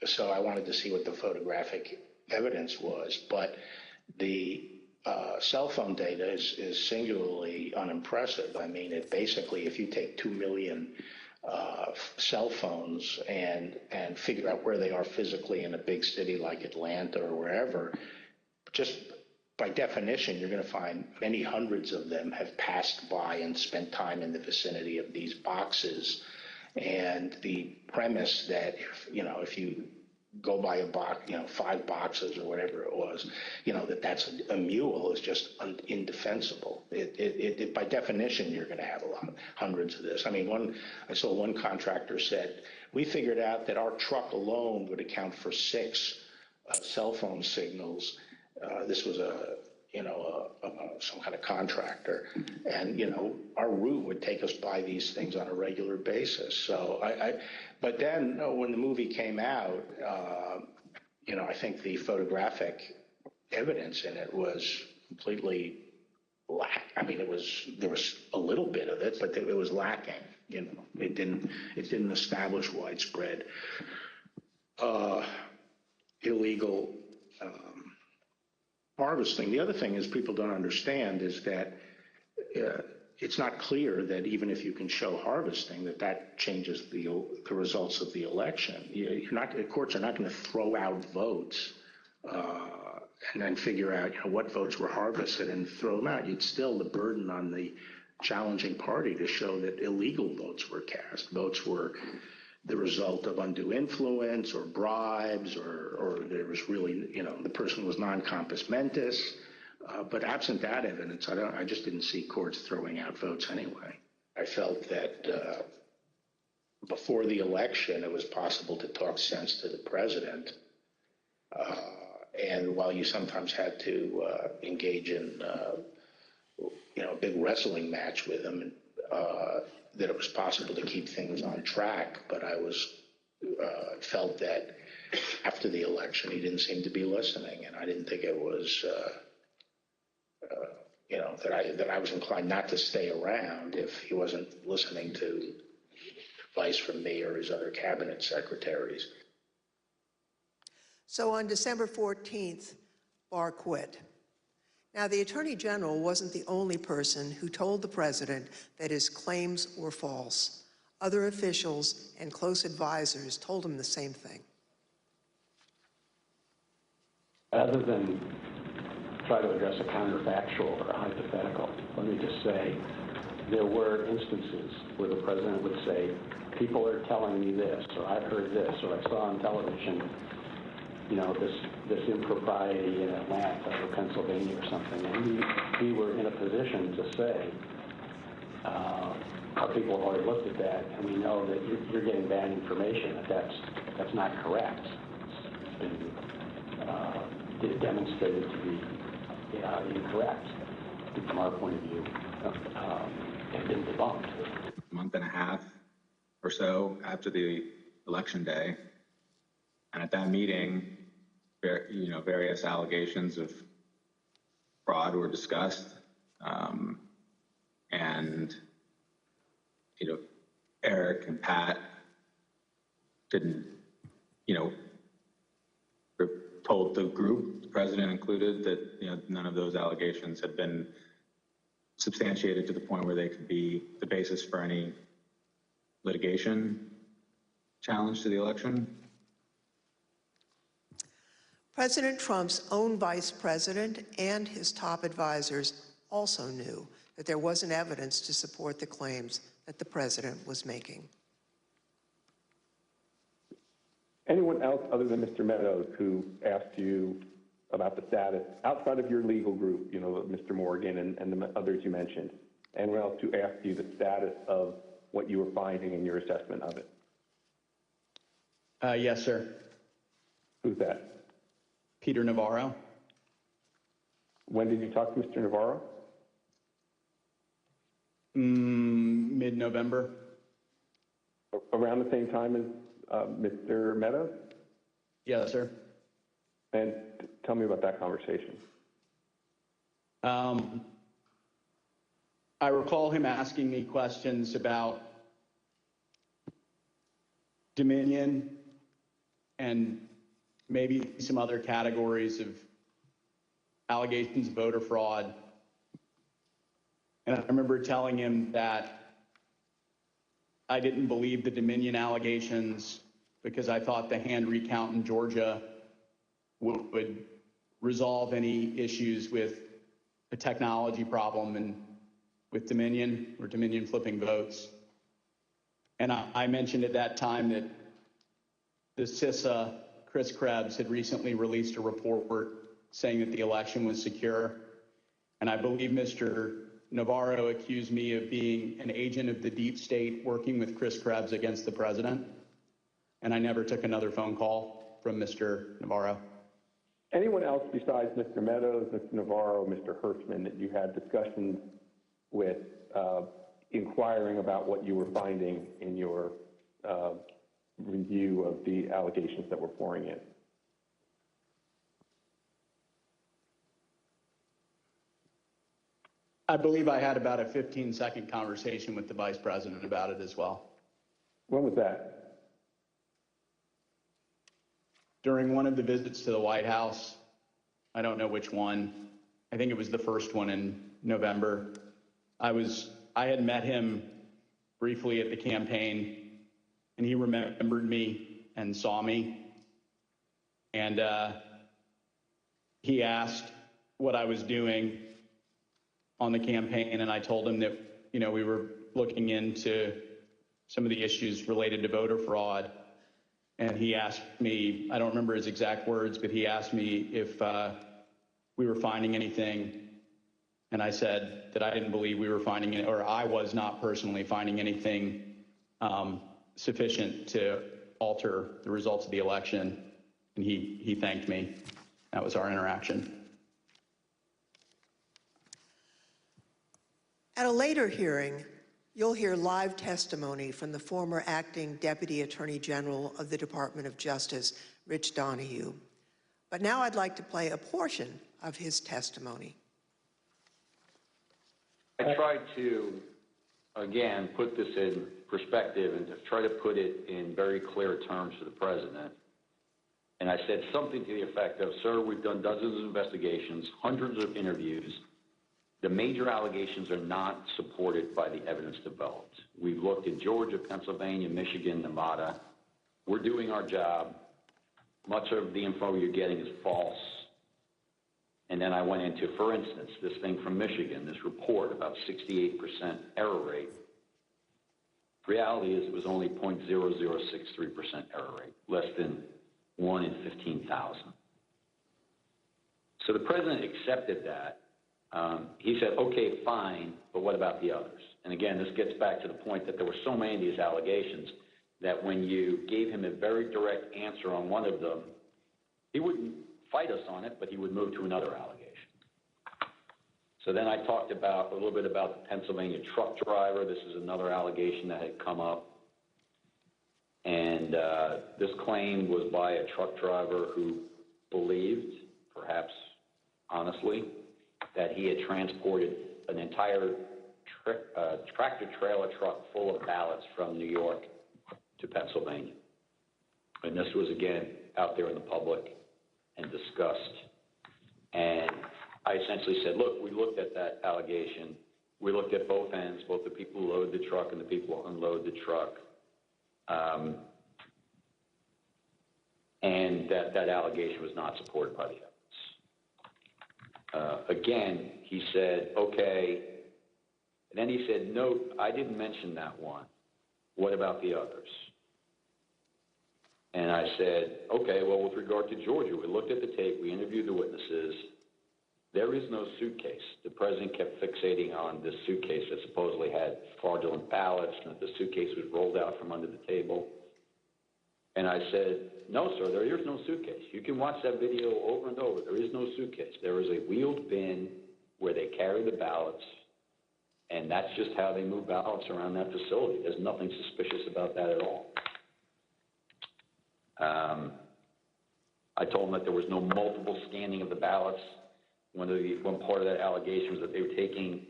so I wanted to see what the photographic evidence was. But the cell phone data is singularly unimpressive. I mean, it basically, if you take 2 million cell phones and figure out where they are physically in a big city like Atlanta or wherever, just by definition, you're going to find many hundreds of them have passed by and spent time in the vicinity of these boxes. And the premise that, if you go by a box, 5 boxes or whatever it was, that's a mule is just indefensible. It by definition, you're going to have hundreds of this. I mean, I saw one contractor said, we figured out that our truck alone would account for 6 cell phone signals. This was some kind of contractor, and our route would take us by these things on a regular basis. So but then when the movie came out, I think the photographic evidence in it was completely I mean, there was a little bit of it, but it was lacking. It didn't establish widespread illegal harvesting. The other thing is people don't understand is that it's not clear that even if you can show harvesting, that changes the results of the election. The courts are not going to throw out votes and then figure out what votes were harvested and throw them out. It's still the burden on the challenging party to show that illegal votes were cast. Votes were the result of undue influence or bribes, or there was really, the person was non-compos mentis. But absent that evidence, I just didn't see courts throwing out votes anyway. I felt that before the election, it was possible to talk sense to the president. And while you sometimes had to engage in, a big wrestling match with him, that it was possible to keep things on track, but I felt that after the election, he didn't seem to be listening, and I didn't think it was, that I was inclined not to stay around if he wasn't listening to advice from me or his other cabinet secretaries. So on December 14th, Barr quit. Now, the Attorney General wasn't the only person who told the president that his claims were false. Other officials and close advisors told him the same thing. Rather than try to address a counterfactual or a hypothetical, let me just say there were instances where the president would say, people are telling me this, or I've heard this, or I saw on television, this impropriety in Atlanta or Pennsylvania or something. And we were in a position to say, our people have already looked at that, and we know that you're getting bad information, that's not correct. It's been demonstrated to be incorrect from our point of view, and been debunked. A month and a half or so after the election day, and at that meeting, various allegations of fraud were discussed, and Eric and Pat didn't, told the group, the president included, that none of those allegations had been substantiated to the point where they could be the basis for any litigation challenge to the election. President Trump's own vice president and his top advisors also knew that there wasn't evidence to support the claims that the president was making. Anyone else other than Mr. Meadows who asked you about the status outside of your legal group, Mr. Morgan and the others you mentioned, anyone else who asked you the status of what you were finding and your assessment of it? Yes, sir. Who's that? Peter Navarro. When did you talk to Mr. Navarro? Mid-November. Around the same time as Mr. Meadows? Yes, sir. And tell me about that conversation. I recall him asking me questions about Dominion and maybe some other categories of allegations of voter fraud. And I remember telling him that I didn't believe the Dominion allegations because I thought the hand recount in Georgia would resolve any issues with a technology problem and with Dominion or Dominion flipping votes. And I mentioned at that time that the CISA, Chris Krebs, had recently released a report saying that the election was secure. And I believe Mr. Navarro accused me of being an agent of the deep state working with Chris Krebs against the president. And I never took another phone call from Mr. Navarro. Anyone else besides Mr. Meadows, Mr. Navarro, Mr. Hirschman that you had discussions with inquiring about what you were finding in your review of the allegations that were pouring in? I believe I had about a 15-second conversation with the vice president about it as well. When was that? During one of the visits to the White House, I don't know which one. I think it was the first one in November. I had met him briefly at the campaign, and he remembered me and saw me. And he asked what I was doing on the campaign, and I told him that, you know, we were looking into some of the issues related to voter fraud. And he asked me, I don't remember his exact words, but he asked me if we were finding anything. And I said that I didn't believe we were finding it, or I was not personally finding anything sufficient to alter the results of the election. And he thanked me. That was our interaction. At a later hearing, you'll hear live testimony from the former acting Deputy Attorney General of the Department of Justice, Rich Donahue. But now I'd like to play a portion of his testimony. I tried to, again, put this in perspective and to try to put it in very clear terms to the president. And I said something to the effect of, sir, we've done dozens of investigations, hundreds of interviews. The major allegations are not supported by the evidence developed. We've looked at Georgia, Pennsylvania, Michigan, Nevada. We're doing our job. Much of the info you're getting is false. And then I went into, for instance, this thing from Michigan, this report about 68% error rate. Reality is it was only 0.0063% error rate, less than 1 in 15,000. So the president accepted that. He said, okay, fine, but what about the others? And again, this gets back to the point that there were so many of these allegations that when you gave him a very direct answer on one of them, he wouldn't fight us on it, but he would move to another allegation. So then I talked about a little bit about the Pennsylvania truck driver. This is another allegation that had come up. And this claim was by a truck driver who believed, perhaps honestly, that he had transported an entire tractor-trailer truck full of ballots from New York to Pennsylvania. And this was, again, out there in the public and discussed. And I essentially said, look, we looked at that allegation. We looked at both ends, both the people who load the truck and the people who unload the truck. And that allegation was not supported by the evidence. Again, he said, okay. And then he said, no, I didn't mention that one. What about the others? And I said, okay, well, with regard to Georgia, we looked at the tape, we interviewed the witnesses. There is no suitcase. The president kept fixating on this suitcase that supposedly had fraudulent ballots and that the suitcase was rolled out from under the table. And I said, no, sir, there is no suitcase. You can watch that video over and over. There is no suitcase. There is a wheeled bin where they carry the ballots, and that's just how they move ballots around that facility. There's nothing suspicious about that at all. I told them that there was no multiple scanning of the ballots. One part of that allegation was that they were taking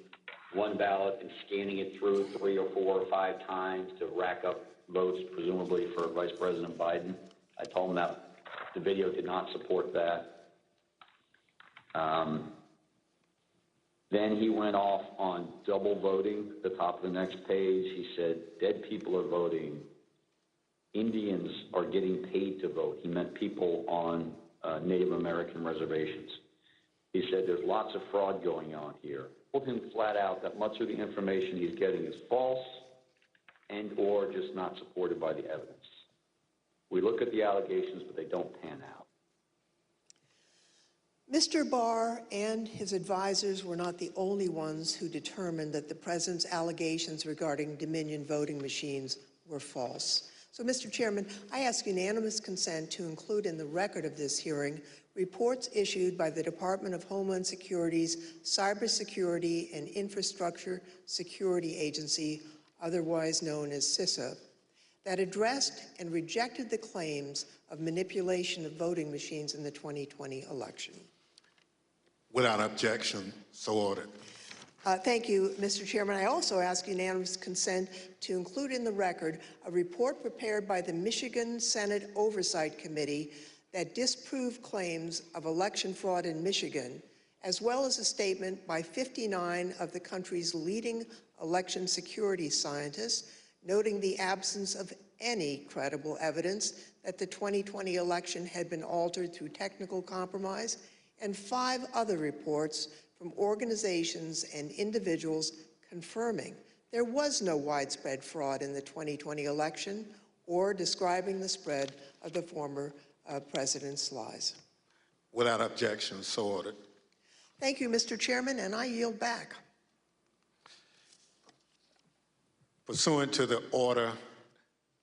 one ballot and scanning it through 3 or 4 or 5 times to rack up votes, presumably for Vice President Biden. I told him that the video did not support that. Then he went off on double voting, the top of the next page. He said, dead people are voting. Indians are getting paid to vote. He meant people on Native American reservations. He said there's lots of fraud going on here. I told him flat out that much of the information he's getting is false and or just not supported by the evidence. We look at the allegations, but they don't pan out. Mr. Barr and his advisors were not the only ones who determined that the president's allegations regarding Dominion voting machines were false. So, Mr. Chairman, I ask unanimous consent to include in the record of this hearing reports issued by the Department of Homeland Security's Cybersecurity and Infrastructure Security Agency, otherwise known as CISA, that addressed and rejected the claims of manipulation of voting machines in the 2020 election. Without objection, so ordered. Thank you, Mr. Chairman. I also ask unanimous consent to include in the record a report prepared by the Michigan Senate Oversight Committee that disproved claims of election fraud in Michigan, as well as a statement by 59 of the country's leading election security scientists, noting the absence of any credible evidence that the 2020 election had been altered through technical compromise, and 5 other reports from organizations and individuals confirming there was no widespread fraud in the 2020 election or describing the spread of the former president's lies. Without objection, so ordered. Thank you, Mr. Chairman, and I yield back. Pursuant to the order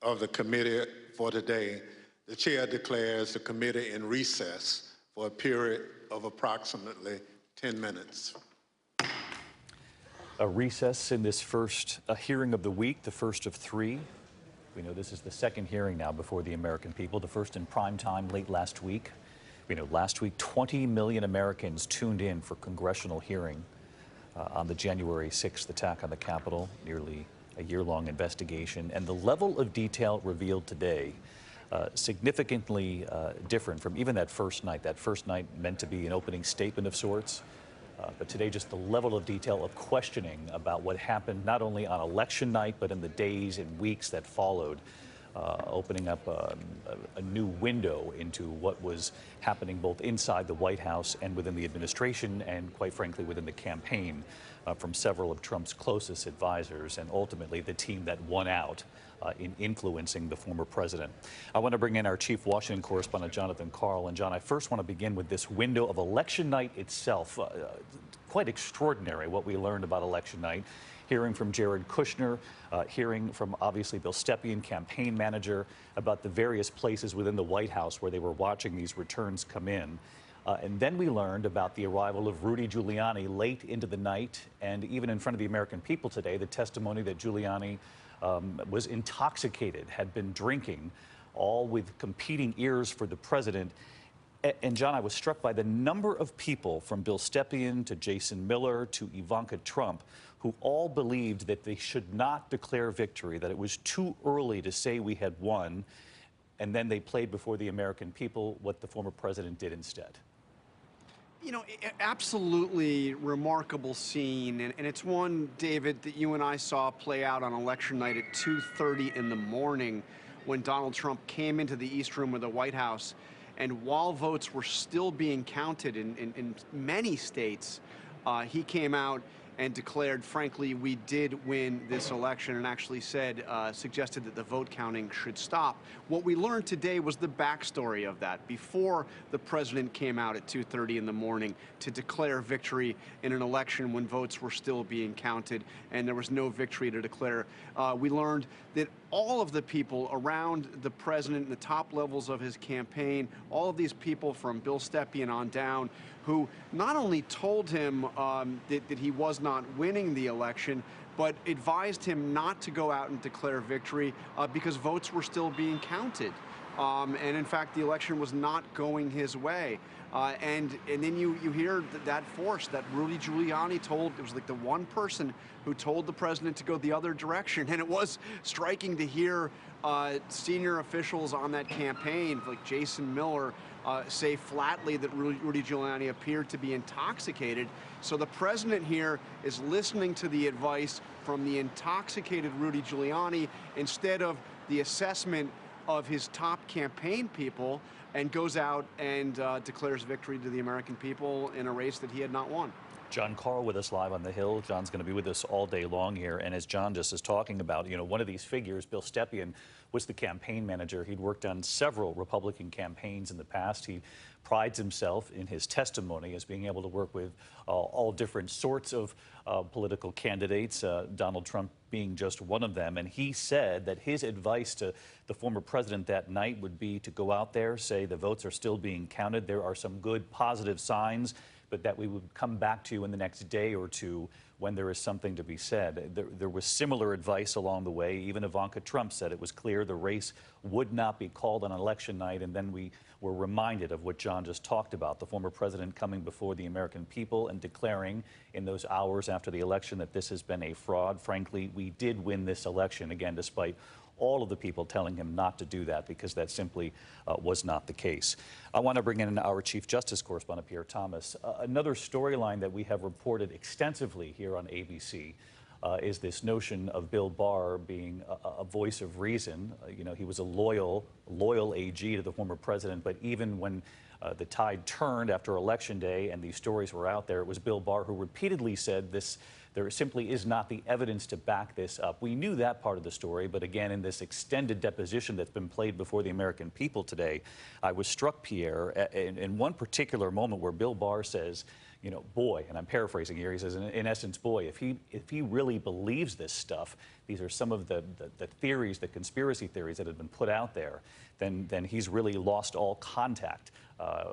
of the committee for today, the chair declares the committee in recess for a period of approximately 10 minutes. A recess in this first hearing of the week, the first of 3. We know this is the second hearing now before the American people, the first in prime time late last week. We know last week 20 million Americans tuned in for congressional hearing on the January 6th attack on the Capitol, nearly a year-long investigation. And the level of detail revealed today significantly different from even that first night. That first night meant to be an opening statement of sorts. But today, just the level of detail of questioning about what happened not only on election night, but in the days and weeks that followed, opening up a new window into what was happening both inside the White House and within the administration, and quite frankly, within the campaign from several of Trump's closest advisors, and ultimately the team that won out in influencing the former president. I want to bring in our chief Washington correspondent, Jonathan Karl. And John, I first want to begin with this window of election night itself. Quite extraordinary what we learned about election night. Hearing from Jared Kushner, hearing from obviously Bill Stepien, campaign manager, about the various places within the White House where they were watching these returns come in. And then we learned about the arrival of Rudy Giuliani late into the night, and even in front of the American people today, the testimony that Giuliani was intoxicated, had been drinking, all with competing ears for the president. And John, I was struck by the number of people, from Bill Stepien to Jason Miller to Ivanka Trump, who all believed that they should not declare victory, that it was too early to say we had won, and then they played before the American people what the former president did instead. You know, absolutely remarkable scene, and it's one, David, that you and I saw play out on election night at 2:30 in the morning when Donald Trump came into the East Room of the White House, and while votes were still being counted in many states, he came out and declared, frankly, we did win this election, and actually said, suggested that the vote counting should stop. What we learned today was the backstory of that. Before the president came out at 2:30 in the morning to declare victory in an election when votes were still being counted and there was no victory to declare, we learned that all of the people around the president, the top levels of his campaign, all of these people from Bill Stepien on down, who not only told him that he was not winning the election, but advised him not to go out and declare victory because votes were still being counted. And in fact, the election was not going his way. And then you hear that force that Rudy Giuliani told, it was like the one person who told the president to go the other direction. And it was striking to hear senior officials on that campaign, like Jason Miller, say flatly that Rudy Giuliani appeared to be intoxicated. So the president here is listening to the advice from the intoxicated Rudy Giuliani instead of the assessment of his top campaign people, and goes out and declares victory to the American people in a race that he had not won. John Carl with us live on the Hill. John's going to be with us all day long here. And as John just is talking about, you know, one of these figures, Bill Stepien, was the campaign manager. He'd worked on several Republican campaigns in the past. He prides himself in his testimony as being able to work with all different sorts of political candidates, Donald Trump being just one of them. And he said that his advice to the former president that night would be to go out there, say the votes are still being counted. There are some good positive signs, but that we would come back to you in the next day or two when there is something to be said. There was similar advice along the way. Even Ivanka Trump said it was clear the race would not be called on election night, and then we were reminded of what John just talked about, the former president coming before the American people and declaring in those hours after the election that this has been a fraud. Frankly, we did win this election, again, despite all of the people telling him not to do that, because that simply was not the case. I want to bring in our Chief Justice correspondent, Pierre Thomas. Another storyline that we have reported extensively here on ABC is this notion of Bill Barr being a voice of reason. You know, he was a loyal AG to the former president, but even when the tide turned after Election Day and these stories were out there, it was Bill Barr who repeatedly said there simply is not the evidence to back this up. We knew that part of the story, but again, in this extended deposition that's been played before the American people today, I was struck, Pierre, in one particular moment where Bill Barr says, you know, boy, and I'm paraphrasing here, he says, in essence, boy, if he really believes this stuff, these are some of the theories, the conspiracy theories that have been put out there, then he's really lost all contact,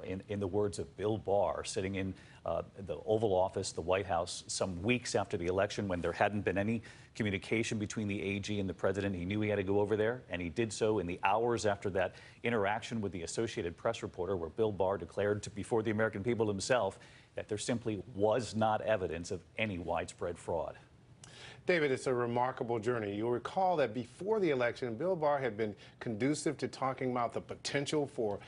in the words of Bill Barr, sitting in the Oval Office, the White House, some weeks after the election when there hadn't been any communication between the AG and the president. He knew he had to go over there, and he did so in the hours after that interaction with the Associated Press reporter, where Bill Barr declared before the American people himself that there simply was not evidence of any widespread fraud. David, it's a remarkable journey. You'll recall that before the election, Bill Barr had been conducive to talking about the potential for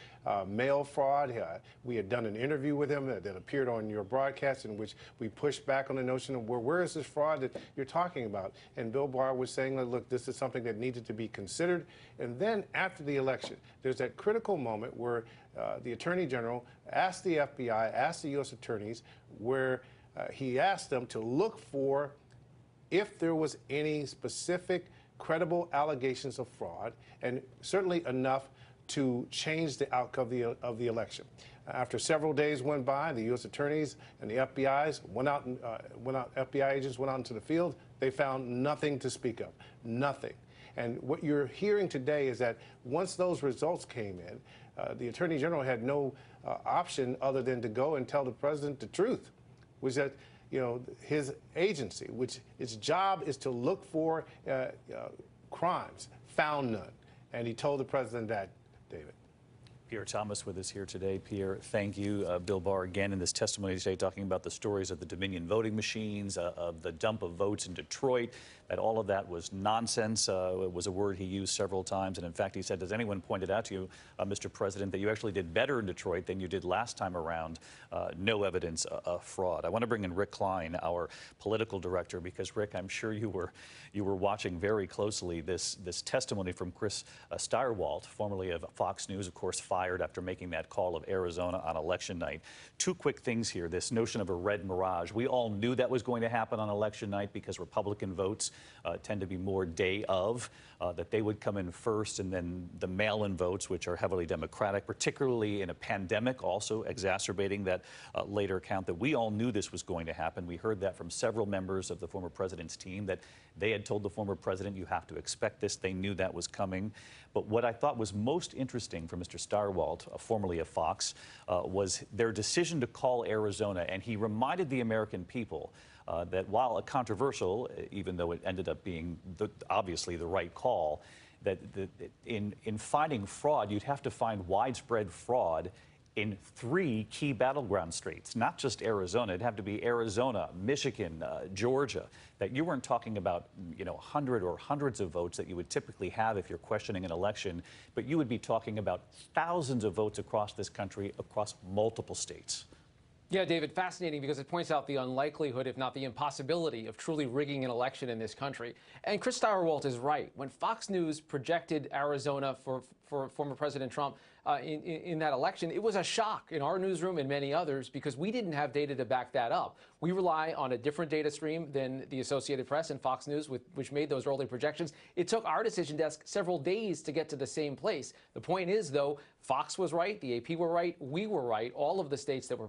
mail fraud. We had done an interview with him that appeared on your broadcast in which we pushed back on the notion of where is this fraud that you're talking about? And Bill Barr was saying, look, this is something that needed to be considered. And then after the election, there's that critical moment where the Attorney General asked the FBI, asked the U.S. attorneys, where he asked them to look for if there was any specific credible allegations of fraud, and certainly enough to change the outcome of the election. After several days went by, the U.S. attorneys and the FBI FBI agents went out into the field. They found nothing to speak of, nothing. And what you're hearing today is that once those results came in, the Attorney General had no option other than to go and tell the president the truth, which that, you know, his agency, which its job is to look for crimes, found none. And he told the president that, David. Pierre Thomas with us here today. Pierre, thank you. Bill Barr again in this testimony today talking about the stories of the Dominion voting machines, of the dump of votes in Detroit, that all of that was nonsense. It was a word he used several times. And in fact, he said, does anyone point it out to you, Mr. President, that you actually did better in Detroit than you did last time around? No evidence of fraud. I want to bring in Rick Klein, our political director, because Rick, I'm sure you were watching very closely this testimony from Chris Steyerwalt, formerly of Fox News, of course, fired after making that call of Arizona on election night. Two quick things here. This notion of a red mirage. We all knew that was going to happen on election night because Republican votes tend to be more day of, that they would come in first, and then the mail-in votes, which are heavily Democratic, particularly in a pandemic, also exacerbating that later count, that we all knew this was going to happen. We heard that from several members of the former president's team, that they had told the former president, you have to expect this. They knew that was coming. But what I thought was most interesting for Mr. Steyerwalt, formerly of Fox, was their decision to call Arizona. And he reminded the American people that while controversial, even though it ended up being obviously the right call, that in finding fraud, you'd have to find widespread fraud in 3 key battleground states, not just Arizona. It'd have to be Arizona, Michigan, Georgia, that you weren't talking about, 100 or hundreds of votes that you would typically have if you're questioning an election, but you would be talking about thousands of votes across this country, across multiple states. Yeah, David, fascinating because it points out the unlikelihood, if not the impossibility, of truly rigging an election in this country. And Chris Stirewalt is right. When Fox News projected Arizona for former President Trump in that election, it was a shock in our newsroom and many others because we didn't have data to back that up. We rely on a different data stream than the Associated Press and Fox News, which made those early projections. It took our decision desk several days to get to the same place. The point is, though, Fox was right, the AP were right, we were right. All of the states that were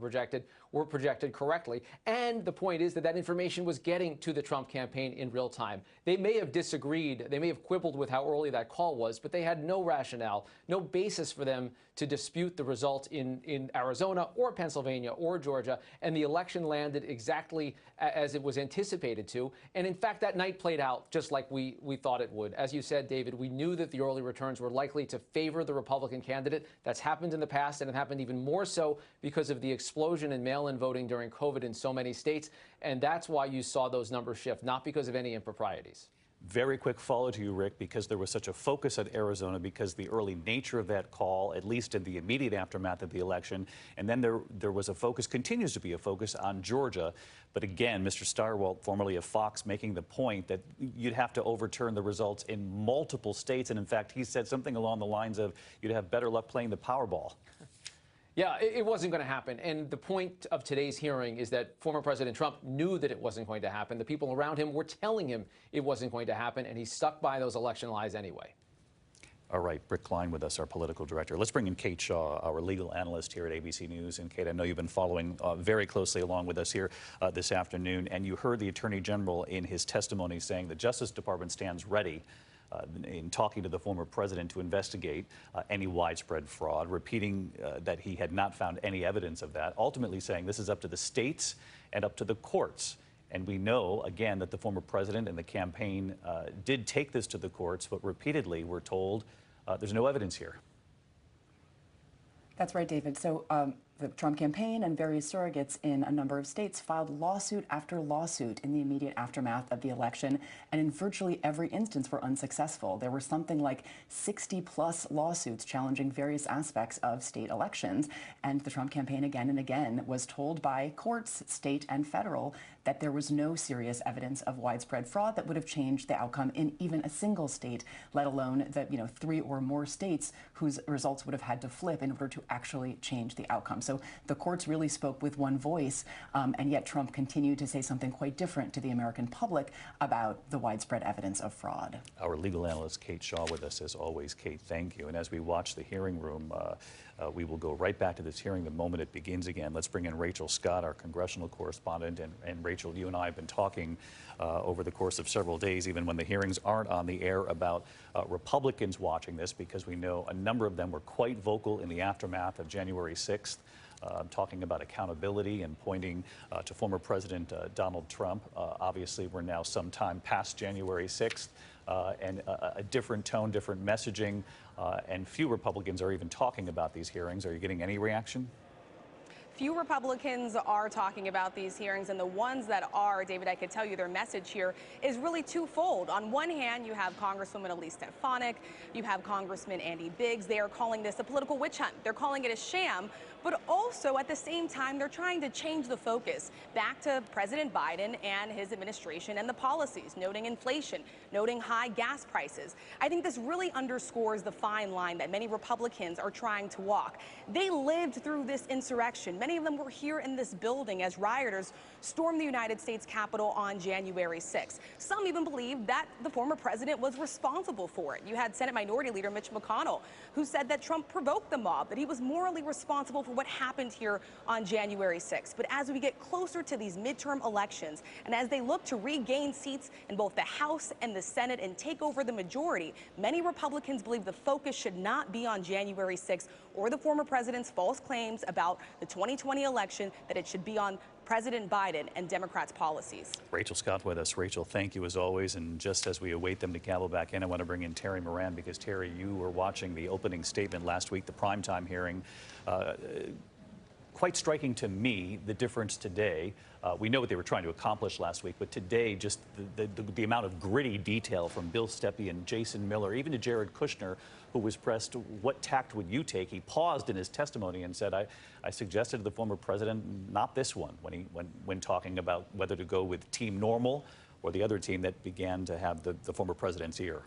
projected correctly. And the point is that that information was getting to the Trump campaign in real time. They may have disagreed, they may have quibbled with how early that call was, but they had no rationale, no basis for them to dispute the result in Arizona or Pennsylvania or Georgia, and the election landed exactly as it was anticipated to. And in fact, that night played out just like we thought it would. As you said, David, we knew that the early returns were likely to favor the Republican candidate. That's happened in the past, and it happened even more so because of the explosion in mail-in voting during COVID in so many states. And that's why you saw those numbers shift, not because of any improprieties. Very quick follow to you, Rick, because there was such a focus at Arizona because the early nature of that call, at least in the immediate aftermath of the election. And then there was a focus, continues to be a focus on Georgia. But again, Mr. Stirewalt, formerly of Fox, making the point that you'd have to overturn the results in multiple states. And in fact, he said something along the lines of you'd have better luck playing the Powerball. Yeah, it wasn't going to happen. And the point of today's hearing is that former President Trump knew that it wasn't going to happen. The people around him were telling him it wasn't going to happen, and he stuck by those election lies anyway. All right, Britt Klein with us, our political director. Let's bring in Kate Shaw, our legal analyst here at ABC News. And Kate, I know you've been following very closely along with us here this afternoon, and you heard the Attorney General in his testimony saying the Justice Department stands ready in talking to the former president to investigate any widespread fraud, repeating that he had not found any evidence of that, ultimately saying this is up to the states and up to the courts. And we know, again, that the former president and the campaign did take this to the courts, but repeatedly we're told there's no evidence here. That's right, David. So the Trump campaign and various surrogates in a number of states filed lawsuit after lawsuit in the immediate aftermath of the election, and in virtually every instance were unsuccessful. There were something like 60-plus lawsuits challenging various aspects of state elections, and the Trump campaign again and again was told by courts, state and federal, that there was no serious evidence of widespread fraud that would have changed the outcome in even a single state, let alone the 3 or more states whose results would have had to flip in order to actually change the outcome. So the courts really spoke with one voice, and yet Trump continued to say something quite different to the American public about the widespread evidence of fraud. Our legal analyst, Kate Shaw, with us as always. Kate, thank you. And as we watch the hearing room, we will go right back to this hearing the moment it begins again. Let's bring in Rachel Scott, our congressional correspondent. And Rachel, you and I have been talking over the course of several days, even when the hearings aren't on the air, about Republicans watching this, because we know a number of them were quite vocal in the aftermath of January 6th. Talking about accountability and pointing to former President Donald Trump. Obviously, we're now some time past January 6th, and a different tone, different messaging, and few Republicans are even talking about these hearings. Are you getting any reaction? Few Republicans are talking about these hearings, and the ones that are, David, I could tell you their message here is really twofold. On one hand, you have Congresswoman Elise Stefanik, you have Congressman Andy Biggs. They are calling this a political witch hunt. They're calling it a sham, but also at the same time, they're trying to change the focus back to President Biden and his administration and the policies, noting inflation, noting high gas prices. I think this really underscores the fine line that many Republicans are trying to walk. They lived through this insurrection. Many of them were here in this building as rioters stormed the United States Capitol on January 6th. Some even believe that the former president was responsible for it. You had Senate Minority Leader Mitch McConnell, who said that Trump provoked the mob, that he was morally responsible for what happened here on January 6th. But as we get closer to these midterm elections, and as they look to regain seats in both the House and the Senate and take over the majority, many Republicans believe the focus should not be on January 6th or the former president's false claims about the 2020 election, that it should be on President Biden and Democrats' policies. Rachel Scott with us. Rachel, thank you as always. And just as we await them to gavel back in, I want to bring in Terry Moran, because Terry, you were watching the opening statement last week, the primetime hearing. Quite striking to me, the difference today. We know what they were trying to accomplish last week, but today, just the amount of gritty detail from Bill Stepien, Jason Miller, even to Jared Kushner, who was pressed, what tact would you take? He paused in his testimony and said, I suggested to the former president, not this one, when talking about whether to go with Team Normal or the other team that began to have the former president's ear.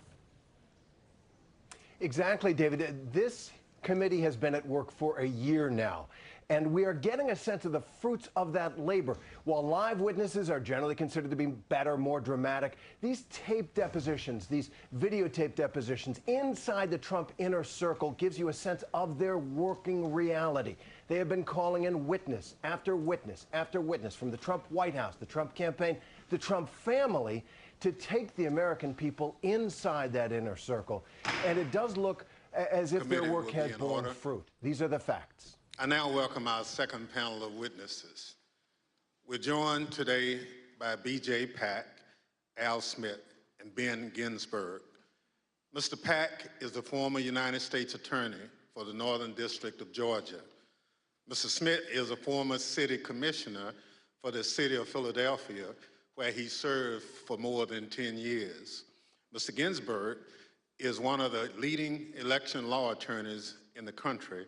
Exactly, David. This committee has been at work for a year now, and we are getting a sense of the fruits of that labor. While live witnesses are generally considered to be better, more dramatic, these tape depositions, these videotape depositions inside the Trump inner circle gives you a sense of their working reality. They have been calling in witness after witness after witness from the Trump White House, the Trump campaign, the Trump family, to take the American people inside that inner circle. And it does look as if their work has borne fruit. These are the facts. I now welcome our second panel of witnesses. We're joined today by B.J. Pack, Al Smith, and Ben Ginsberg. Mr. Pack is the former United States Attorney for the Northern District of Georgia. Mr. Smith is a former city commissioner for the city of Philadelphia, where he served for more than 10 years. Mr. Ginsberg is one of the leading election law attorneys in the country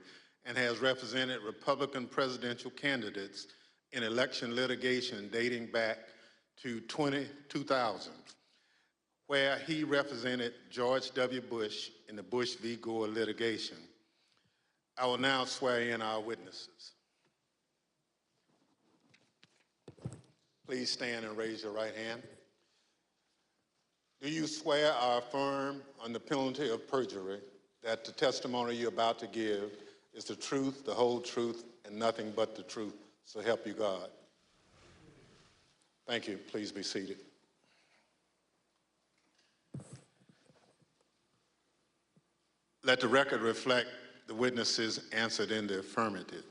and has represented Republican presidential candidates in election litigation dating back to 2000, where he represented George W. Bush in the Bush v. Gore litigation. I will now swear in our witnesses. Please stand and raise your right hand. Do you swear or affirm on the penalty of perjury that the testimony you're about to give is the truth, the whole truth, and nothing but the truth, so help you God? Thank you. Please be seated. Let the record reflect the witnesses answered in the affirmative.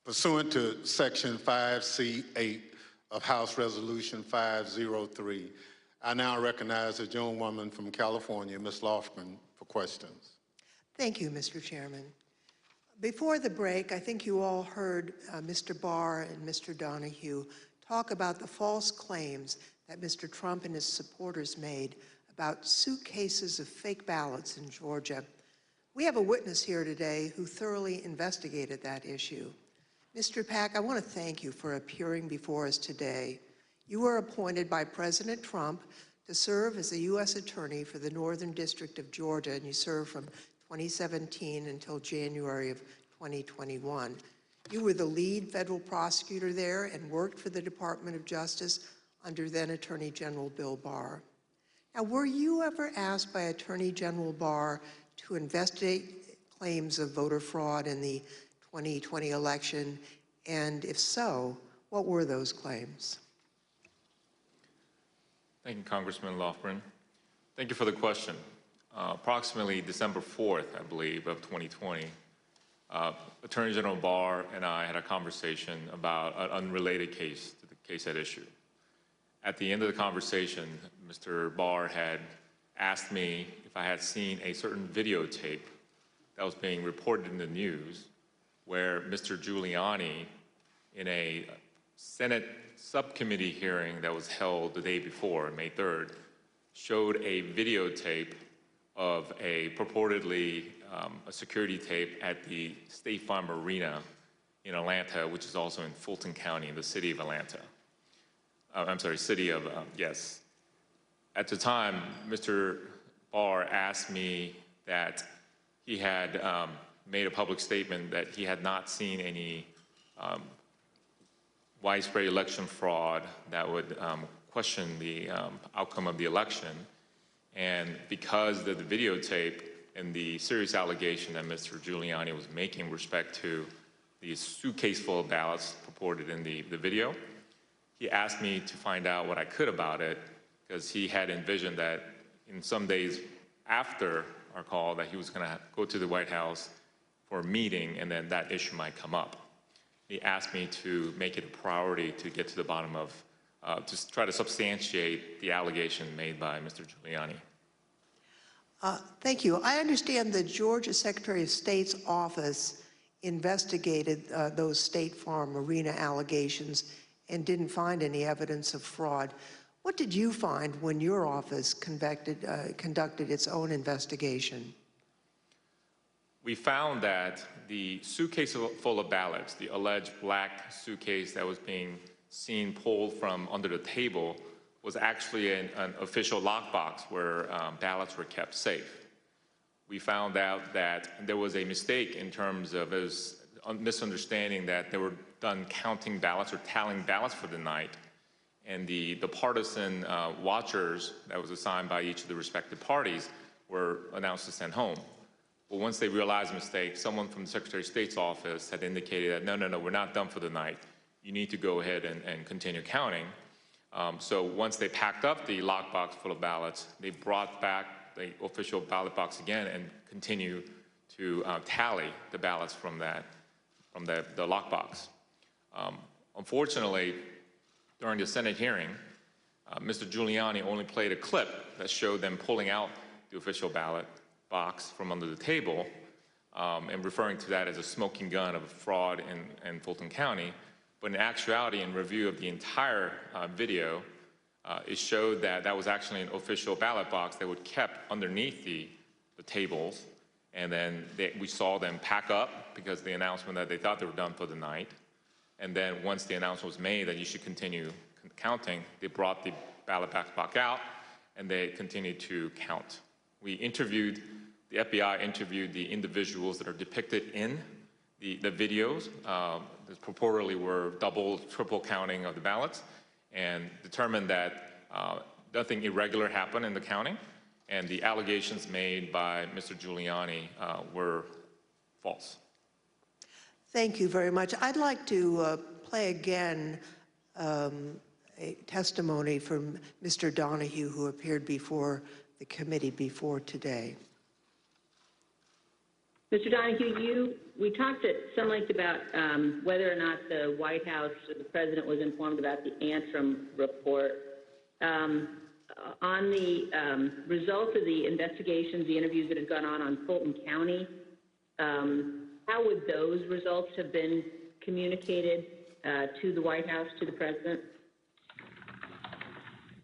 Pursuant to Section 5C8 of House Resolution 503, I now recognize the gentlewoman from California, Ms. Lofgren, for questions. Thank you, Mr. Chairman. Before the break, I think you all heard Mr. Barr and Mr. Donahue talk about the false claims that Mr. Trump and his supporters made about suitcases of fake ballots in Georgia. We have a witness here today who thoroughly investigated that issue. Mr. Pack, I want to thank you for appearing before us today. You were appointed by President Trump to serve as the U.S. Attorney for the Northern District of Georgia, and you served from 2017 until January of 2021. You were the lead federal prosecutor there and worked for the Department of Justice under then Attorney General Bill Barr. Now, were you ever asked by Attorney General Barr to investigate claims of voter fraud in the 2020 election? And if so, what were those claims? Thank you, Congressman Lofgren. Thank you for the question. Approximately December 4th, I believe, of 2020, Attorney General Barr and I had a conversation about an unrelated case to the case at issue. At the end of the conversation, Mr. Barr had asked me if I had seen a certain videotape that was being reported in the news where Mr. Giuliani, in a Senate subcommittee hearing that was held the day before, May 3rd, showed a videotape of a purportedly a security tape at the State Farm Arena in Atlanta, which is also in Fulton County in the city of Atlanta. Yes. At the time, Mr. Barr asked me that he had made a public statement that he had not seen any widespread election fraud that would question the outcome of the election. And because of the videotape and the serious allegation that Mr. Giuliani was making with respect to the suitcase full of ballots purported in the video, he asked me to find out what I could about it, because he had envisioned that in some days after our call that he was going to go to the White House for a meeting, and then that issue might come up. He asked me to make it a priority to get to the bottom of, to try to substantiate the allegation made by Mr. Giuliani. Thank you. I understand the Georgia Secretary of State's office investigated those State Farm Arena allegations and didn't find any evidence of fraud. What did you find when your office conducted its own investigation? We found that the suitcase full of ballots, the alleged black suitcase that was being seen pulled from under the table, was actually an official lockbox where ballots were kept safe. We found out that there was a mistake in terms of a misunderstanding that they were done counting ballots or tallying ballots for the night, and the partisan watchers that was assigned by each of the respective parties were announced to send home. But once they realized the mistake, someone from the Secretary of State's office had indicated that, no, we're not done for the night. You need to go ahead and continue counting. So once they packed up the lockbox full of ballots, they brought back the official ballot box again and continue to tally the ballots from the lockbox. Unfortunately, during the Senate hearing, Mr. Giuliani only played a clip that showed them pulling out the official ballot box from under the table and referring to that as a smoking gun of fraud in Fulton County. But in actuality, in review of the entire video, it showed that that was actually an official ballot box that was kept underneath the tables. And then we saw them pack up because the announcement that they thought they were done for the night. And then once the announcement was made that you should continue counting, they brought the ballot box back out and they continued to count. The FBI interviewed the individuals that are depicted in the videos that purportedly were double, triple counting of the ballots, and determined that nothing irregular happened in the counting, and the allegations made by Mr. Giuliani were false. Thank you very much. I'd like to play again a testimony from Mr. Donahue, who appeared before the committee before today. Mr. Donahue, we talked at some length about whether or not the White House or the president was informed about the Antrim report. On the results of the investigations, the interviews that have gone on Fulton County, how would those results have been communicated to the White House, to the president?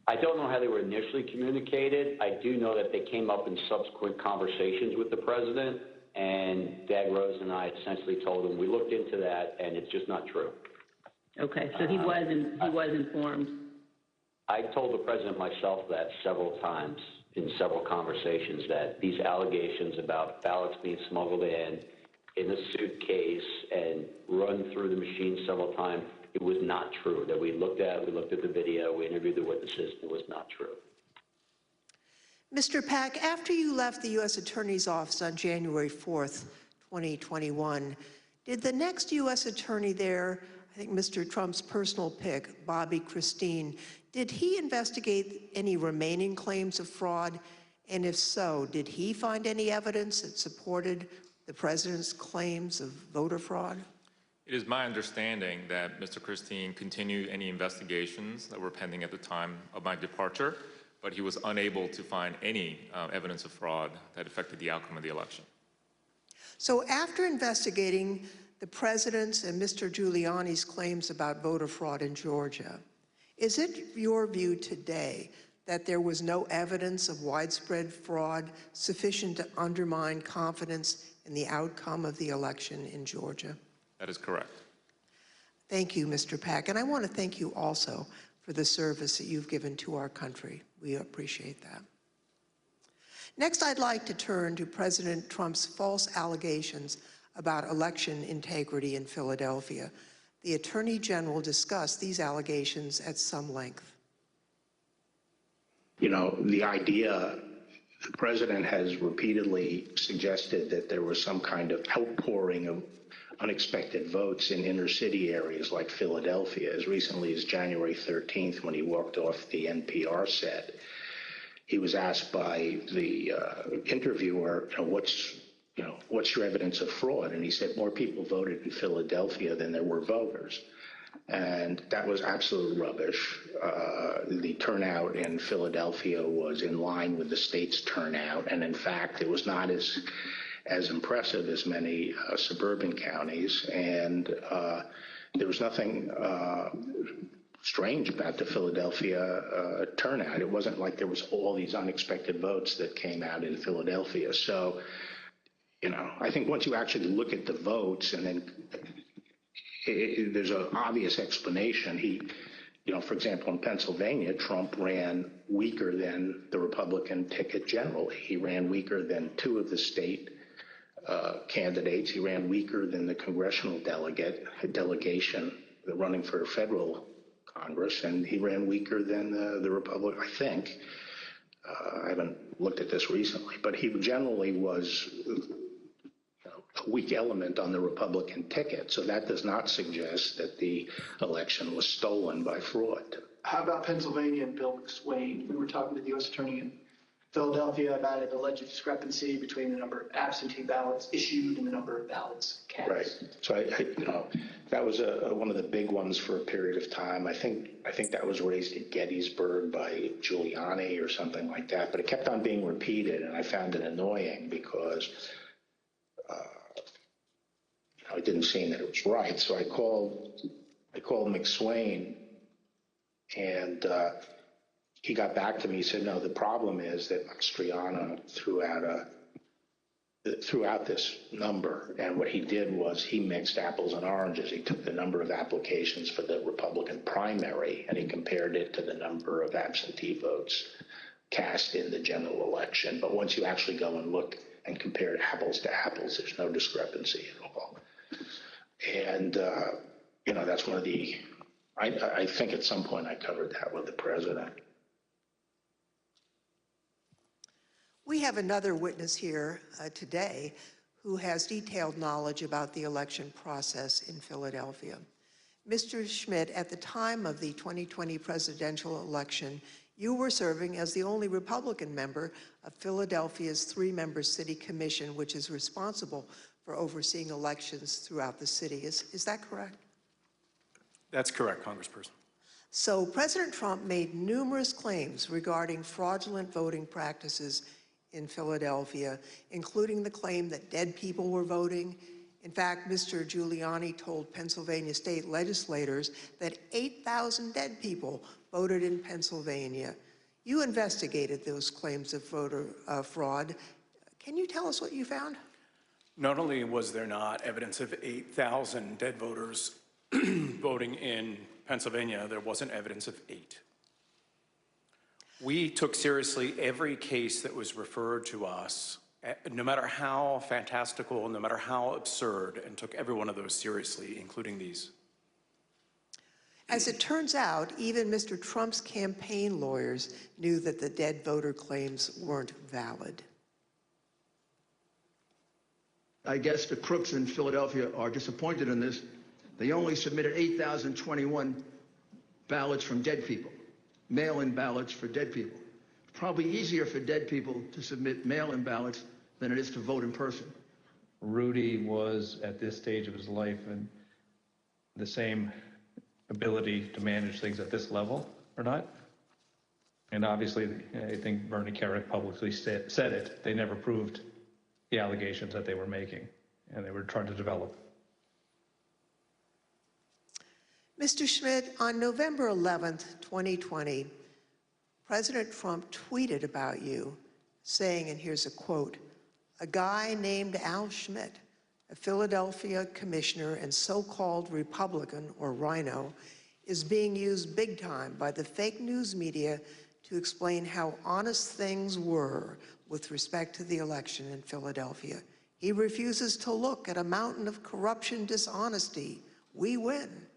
I don't know how they were initially communicated. I do know that they came up in subsequent conversations with the president, and Dag Rose and I essentially told him we looked into that, and it's just not true. Okay, so he was informed. I told the president myself that several times in several conversations, that these allegations about ballots being smuggled in a suitcase and run through the machine several times, it was not true. That we looked at the video, we interviewed the witnesses, it was not true. Mr. Pack, after you left the U.S. Attorney's Office on January 4th, 2021, did the next U.S. Attorney there, I think Mr. Trump's personal pick, Bobby Christine, did he investigate any remaining claims of fraud? And if so, did he find any evidence that supported the president's claims of voter fraud? It is my understanding that Mr. Christine continued any investigations that were pending at the time of my departure, but he was unable to find any evidence of fraud that affected the outcome of the election. So after investigating the president's and Mr. Giuliani's claims about voter fraud in Georgia, is it your view today that there was no evidence of widespread fraud sufficient to undermine confidence in the outcome of the election in Georgia? That is correct. Thank you, Mr. Pack. And I want to thank you also for the service that you've given to our country. We appreciate that. Next, I'd like to turn to President Trump's false allegations about election integrity in Philadelphia. The Attorney General discussed these allegations at some length. You know, the idea, the president has repeatedly suggested that there was some kind of outpouring of unexpected votes in inner city areas like Philadelphia as recently as January 13th when he walked off the NPR set. He was asked by the interviewer, what's your evidence of fraud? And he said, more people voted in Philadelphia than there were voters. And that was absolute rubbish. The turnout in Philadelphia was in line with the state's turnout. And in fact, it was not as impressive as many suburban counties. And there was nothing strange about the Philadelphia turnout. It wasn't like there was all these unexpected votes that came out in Philadelphia. So, I think once you actually look at the votes, and then there's an obvious explanation. For example, in Pennsylvania, Trump ran weaker than the Republican ticket generally. He ran weaker than two of the state candidates. He ran weaker than the congressional delegation running for federal Congress, and he ran weaker than the Republican, I think. I haven't looked at this recently, but he generally was a weak element on the Republican ticket. So that does not suggest that the election was stolen by fraud. How about Pennsylvania and Bill McSwain? We were talking to the U.S. Attorney in Philadelphia about an alleged discrepancy between the number of absentee ballots issued and the number of ballots cast. Right. So that was one of the big ones for a period of time. I think that was raised at Gettysburg by Giuliani or something like that. But it kept on being repeated, and I found it annoying because it didn't seem that it was right. So I called McSwain, and he got back to me. He said, no, the problem is that Mastriano threw out this number, and what he did was he mixed apples and oranges. He took the number of applications for the Republican primary, and he compared it to the number of absentee votes cast in the general election. But once you actually go and look and compare apples to apples, there's no discrepancy at all. And, that's one of the, I think at some point I covered that with the president. We have another witness here today who has detailed knowledge about the election process in Philadelphia. Mr. Schmidt, at the time of the 2020 presidential election, you were serving as the only Republican member of Philadelphia's three-member city commission, which is responsible for overseeing elections throughout the city. Is that correct? That's correct, Congressperson. So President Trump made numerous claims regarding fraudulent voting practices in Philadelphia, including the claim that dead people were voting. In fact, Mr. Giuliani told Pennsylvania state legislators that 8,000 dead people voted in Pennsylvania. You investigated those claims of voter fraud. Can you tell us what you found? Not only was there not evidence of 8,000 dead voters voting in Pennsylvania, there wasn't evidence of 8. We took seriously every case that was referred to us, no matter how fantastical, no matter how absurd, and took every one of those seriously, including these. As it turns out, even Mr. Trump's campaign lawyers knew that the dead voter claims weren't valid. I guess the crooks in Philadelphia are disappointed in this. They only submitted 8,021 ballots from dead people, mail-in ballots for dead people. Probably easier for dead people to submit mail-in ballots than it is to vote in person. Rudy was, at this stage of his life, in the same ability to manage things at this level or not. And obviously, I think Bernie Kerik publicly said it. They never proved the allegations that they were making, and they were trying to develop. Mr. Schmidt, on November 11th, 2020, President Trump tweeted about you, saying, and here's a quote, "A guy named Al Schmidt, a Philadelphia commissioner and so-called Republican, or Rhino, is being used big time by the fake news media to explain how honest things were with respect to the election in Philadelphia. He refuses to look at a mountain of corruption, dishonesty. We win."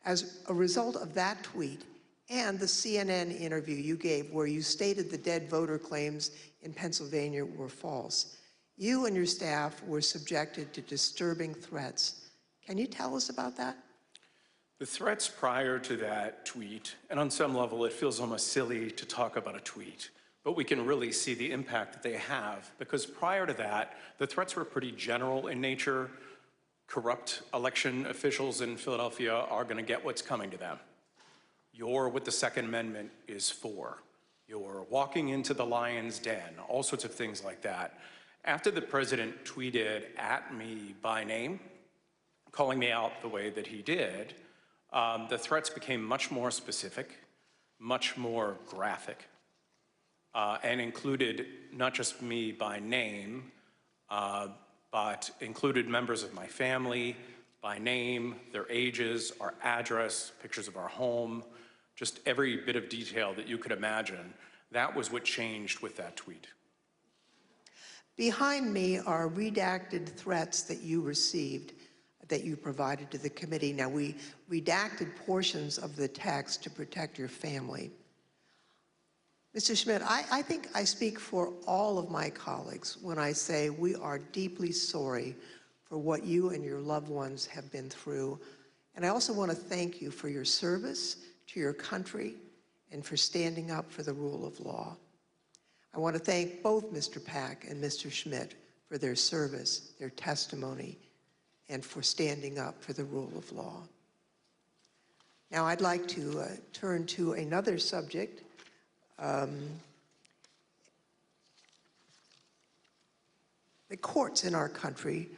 As a result of that tweet and the CNN interview you gave where you stated the dead voter claims in Pennsylvania were false, you and your staff were subjected to disturbing threats. Can you tell us about that? The threats prior to that tweet, and on some level it feels almost silly to talk about a tweet, but we can really see the impact that they have, because prior to that, the threats were pretty general in nature. Corrupt election officials in Philadelphia are going to get what's coming to them. You're what the Second Amendment is for. You're walking into the lion's den, all sorts of things like that. After the president tweeted at me by name, calling me out the way that he did, the threats became much more specific, much more graphic, and included not just me by name, but included members of my family by name, their ages, our address, pictures of our home, just every bit of detail that you could imagine. That was what changed with that tweet. Behind me are redacted threats that you received, that you provided to the committee. Now, we redacted portions of the text to protect your family. Mr. Schmidt, I think I speak for all of my colleagues when I say we are deeply sorry for what you and your loved ones have been through. And I also want to thank you for your service to your country and for standing up for the rule of law. I want to thank both Mr. Pack and Mr. Schmidt for their service, their testimony, and for standing up for the rule of law. Now I'd like to turn to another subject. The courts in our country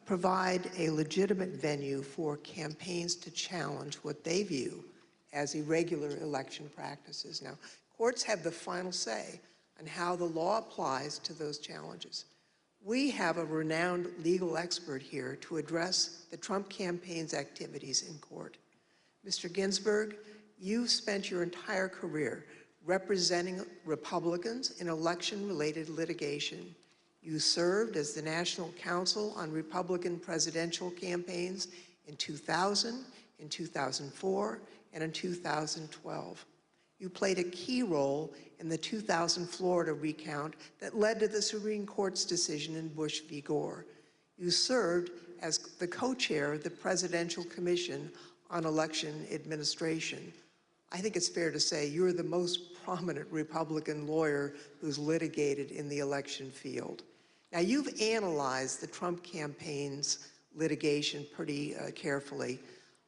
provide a legitimate venue for campaigns to challenge what they view as irregular election practices. Now, courts have the final say on how the law applies to those challenges. We have a renowned legal expert here to address the Trump campaign's activities in court. Mr. Ginsburg, you've spent your entire career representing Republicans in election-related litigation. You served as the National Counsel on Republican presidential campaigns in 2000, in 2004, and in 2012. You played a key role in the 2000 Florida recount that led to the Supreme Court's decision in Bush v. Gore. You served as the co-chair of the Presidential Commission on Election Administration. I think it's fair to say you're the most prominent Republican lawyer who's litigated in the election field. Now, you've analyzed the Trump campaign's litigation pretty carefully.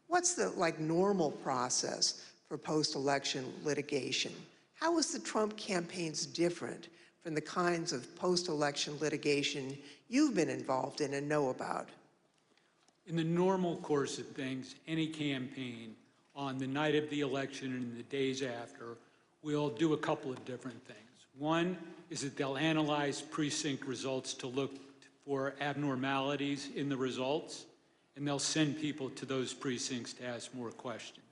What's the normal process for post-election litigation? How is the Trump campaign's different from the kinds of post-election litigation you've been involved in and know about? In the normal course of things, any campaign on the night of the election and the days after will do a couple of different things. One is that they'll analyze precinct results to look for abnormalities in the results, and they'll send people to those precincts to ask more questions.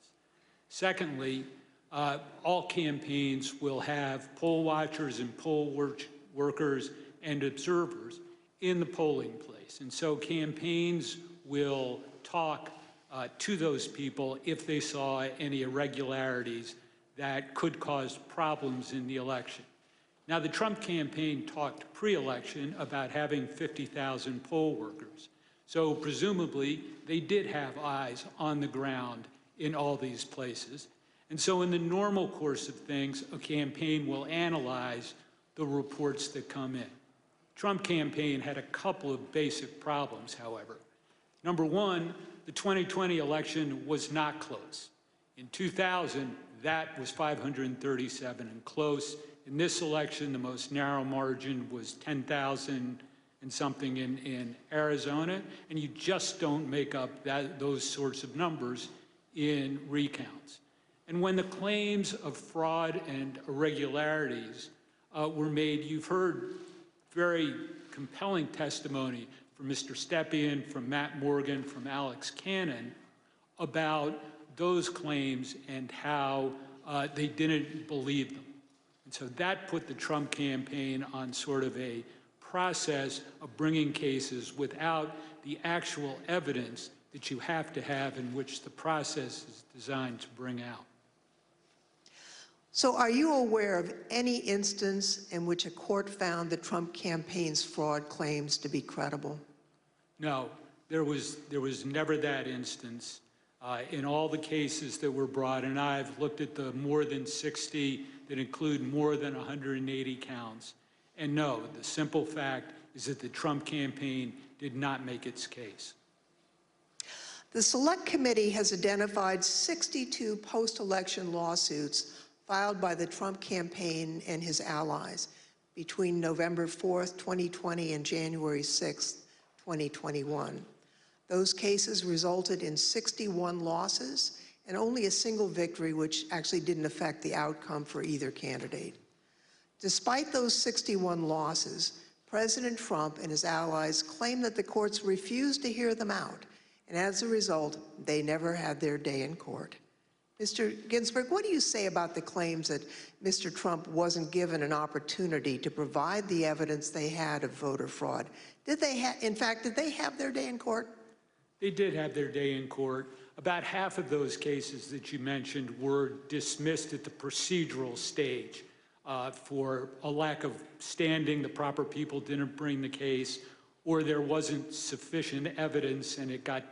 Secondly, all campaigns will have poll watchers and poll workers and observers in the polling place. And so campaigns will talk to those people if they saw any irregularities that could cause problems in the election. Now, the Trump campaign talked pre-election about having 50,000 poll workers. So presumably, they did have eyes on the ground in all these places. And so in the normal course of things, a campaign will analyze the reports that come in. Trump campaign had a couple of basic problems, however. Number one, the 2020 election was not close. In 2000, that was 537 and close. In this election, the most narrow margin was 10,000 and something in Arizona, and you just don't make up those sorts of numbers in recounts. And when the claims of fraud and irregularities were made, you've heard very compelling testimony from Mr. Stepien, from Matt Morgan, from Alex Cannon about those claims and how they didn't believe them. And so that put the Trump campaign on sort of a process of bringing cases without the actual evidence that you have to have in which the process is designed to bring out. So are you aware of any instance in which a court found the Trump campaign's fraud claims to be credible? No, there was never that instance. In all the cases that were brought, and I've looked at the more than 60 that include more than 180 counts. And no, the simple fact is that the Trump campaign did not make its case. The Select Committee has identified 62 post-election lawsuits filed by the Trump campaign and his allies between November 4th, 2020 and January 6th, 2021. Those cases resulted in 61 losses and only a single victory, which actually didn't affect the outcome for either candidate. Despite those 61 losses, President Trump and his allies claim that the courts refused to hear them out, and as a result, they never had their day in court. Mr. Ginsburg, what do you say about the claims that Mr. Trump wasn't given an opportunity to provide the evidence they had of voter fraud? Did they in fact, did they have their day in court? They did have their day in court. About half of those cases that you mentioned were dismissed at the procedural stage for a lack of standing. The proper people didn't bring the case, or there wasn't sufficient evidence and it got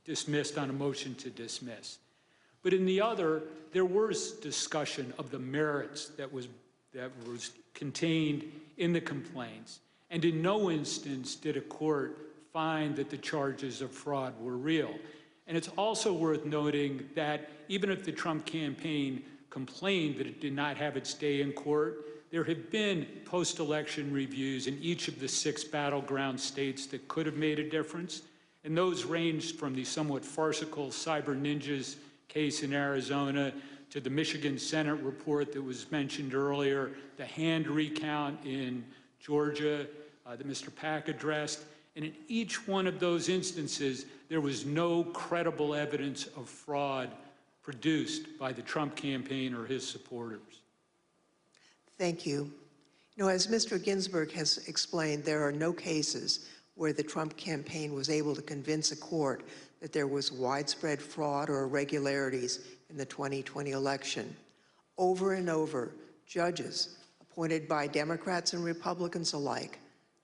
dismissed on a motion to dismiss. But in the other, there was discussion of the merits that was contained in the complaints. And in no instance did a court find that the charges of fraud were real. And it's also worth noting that even if the Trump campaign complained that it did not have its day in court, there have been post-election reviews in each of the 6 battleground states that could have made a difference. And those ranged from the somewhat farcical Cyber Ninjas case in Arizona to the Michigan Senate report that was mentioned earlier, the hand recount in Georgia that Mr. Pack addressed. And in each one of those instances, there was no credible evidence of fraud produced by the Trump campaign or his supporters. Thank you. You know, as Mr. Ginsburg has explained, there are no cases where the Trump campaign was able to convince a court that there was widespread fraud or irregularities in the 2020 election. Over and over, judges appointed by Democrats and Republicans alike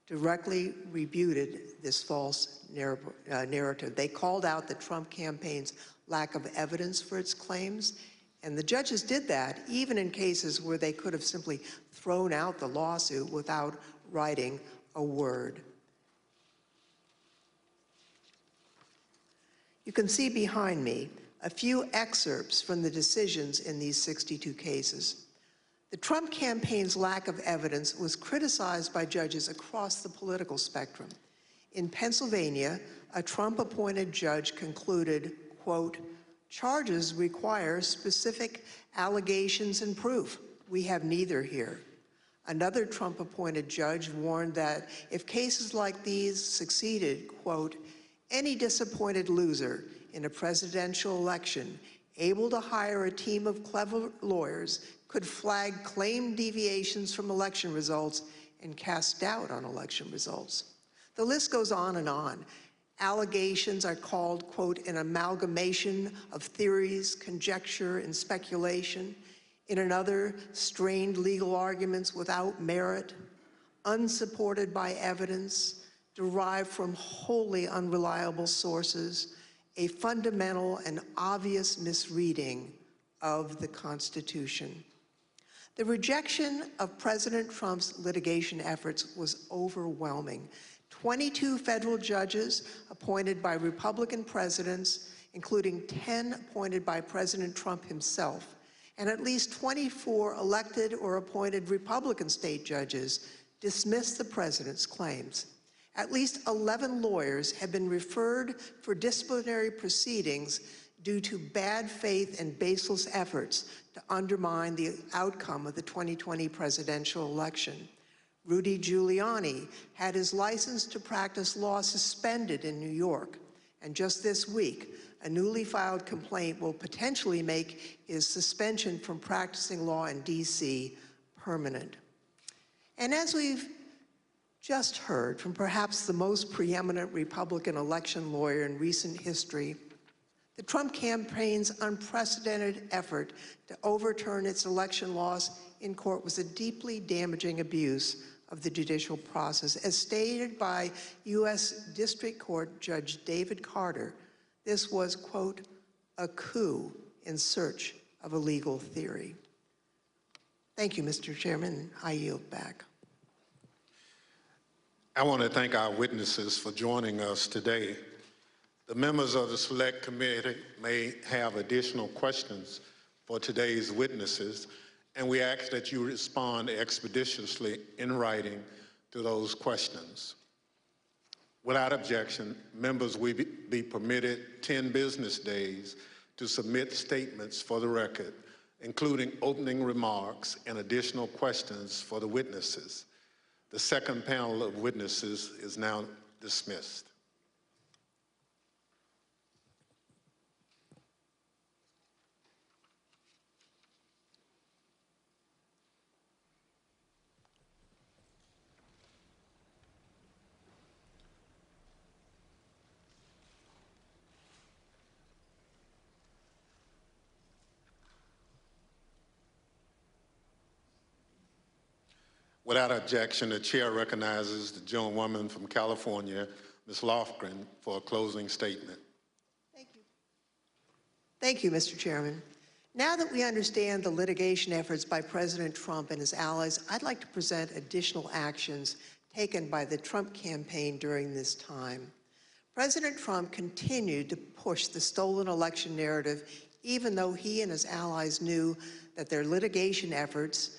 directly refuted this false narrative. They called out the Trump campaign's lack of evidence for its claims, and the judges did that even in cases where they could have simply thrown out the lawsuit without writing a word. You can see behind me a few excerpts from the decisions in these 62 cases. The Trump campaign's lack of evidence was criticized by judges across the political spectrum. In Pennsylvania, a Trump-appointed judge concluded, quote, "Charges require specific allegations and proof. We have neither here." Another Trump-appointed judge warned that if cases like these succeeded, quote, "Any disappointed loser in a presidential election able to hire a team of clever lawyers could flag claimed deviations from election results and cast doubt on election results." The list goes on and on. Allegations are called, quote, "an amalgamation of theories, conjecture, and speculation." In another, strained legal arguments without merit, unsupported by evidence, derived from wholly unreliable sources, a fundamental and obvious misreading of the Constitution. The rejection of President Trump's litigation efforts was overwhelming. 22 federal judges appointed by Republican presidents, including 10 appointed by President Trump himself, and at least 24 elected or appointed Republican state judges dismissed the president's claims. At least 11 lawyers have been referred for disciplinary proceedings due to bad faith and baseless efforts to undermine the outcome of the 2020 presidential election. Rudy Giuliani had his license to practice law suspended in New York. And just this week, a newly filed complaint will potentially make his suspension from practicing law in D.C. permanent. And as we've just heard from perhaps the most preeminent Republican election lawyer in recent history, the Trump campaign's unprecedented effort to overturn its election loss in court was a deeply damaging abuse of the judicial process. As stated by U.S. District Court Judge David Carter, this was, quote, "a coup in search of a legal theory." Thank you, Mr. Chairman. I yield back. I want to thank our witnesses for joining us today. The members of the Select Committee may have additional questions for today's witnesses, and we ask that you respond expeditiously in writing to those questions. Without objection, members will be permitted 10 business days to submit statements for the record, including opening remarks and additional questions for the witnesses. The second panel of witnesses is now dismissed. Without objection, the chair recognizes the gentlewoman from California, Ms. Lofgren, for a closing statement. Thank you, Mr. Chairman. Now that we understand the litigation efforts by President Trump and his allies, I'd like to present additional actions taken by the Trump campaign during this time. President Trump continued to push the stolen election narrative, even though he and his allies knew that their litigation efforts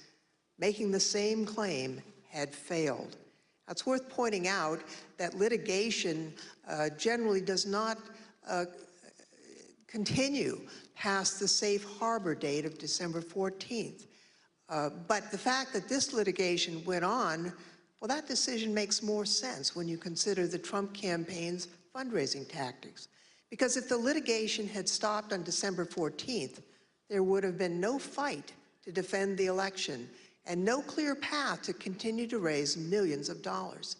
making the same claim had failed. Now, it's worth pointing out that litigation generally does not continue past the safe harbor date of December 14th. But the fact that this litigation went on, well, that decision makes more sense when you consider the Trump campaign's fundraising tactics. Because if the litigation had stopped on December 14th, there would have been no fight to defend the election and no clear path to continue to raise millions of dollars.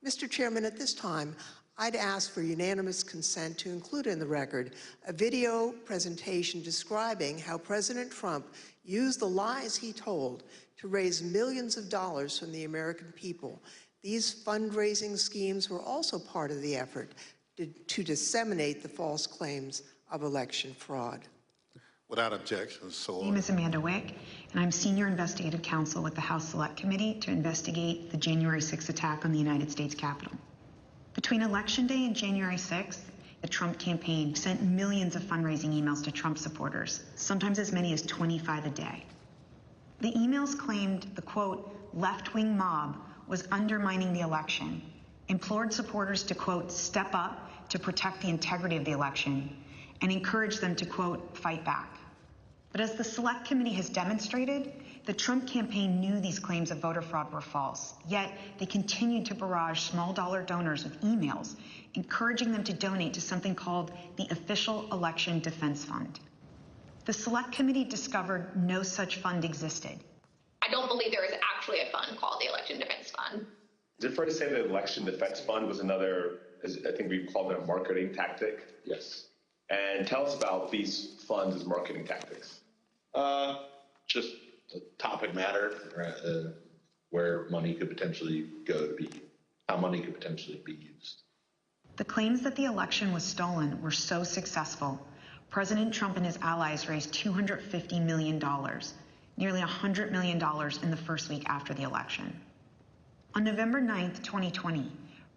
Mr. Chairman, at this time, I'd ask for unanimous consent to include in the record a video presentation describing how President Trump used the lies he told to raise millions of dollars from the American people. These fundraising schemes were also part of the effort to disseminate the false claims of election fraud. Without objection, so My name is Amanda Wick, and I'm Senior Investigative Counsel with the House Select Committee to investigate the January 6th attack on the United States Capitol. Between Election Day and January 6th, the Trump campaign sent millions of fundraising emails to Trump supporters, sometimes as many as 25 a day. The emails claimed the, quote, left-wing mob was undermining the election, implored supporters to, quote, step up to protect the integrity of the election, and encouraged them to, quote, fight back. But as the Select Committee has demonstrated, the Trump campaign knew these claims of voter fraud were false, yet they continued to barrage small-dollar donors with emails, encouraging them to donate to something called the Official Election Defense Fund. The Select Committee discovered no such fund existed. I don't believe there is actually a fund called the Election Defense Fund. Is it fair to say that the Election Defense Fund was another, I think we called it a marketing tactic? Yes. And tell us about these funds as marketing tactics. Just a topic matter where money could potentially go to be, how money could potentially be used. The claims that the election was stolen were so successful, President Trump and his allies raised $250 million, nearly $100 million in the first week after the election. On November 9th, 2020,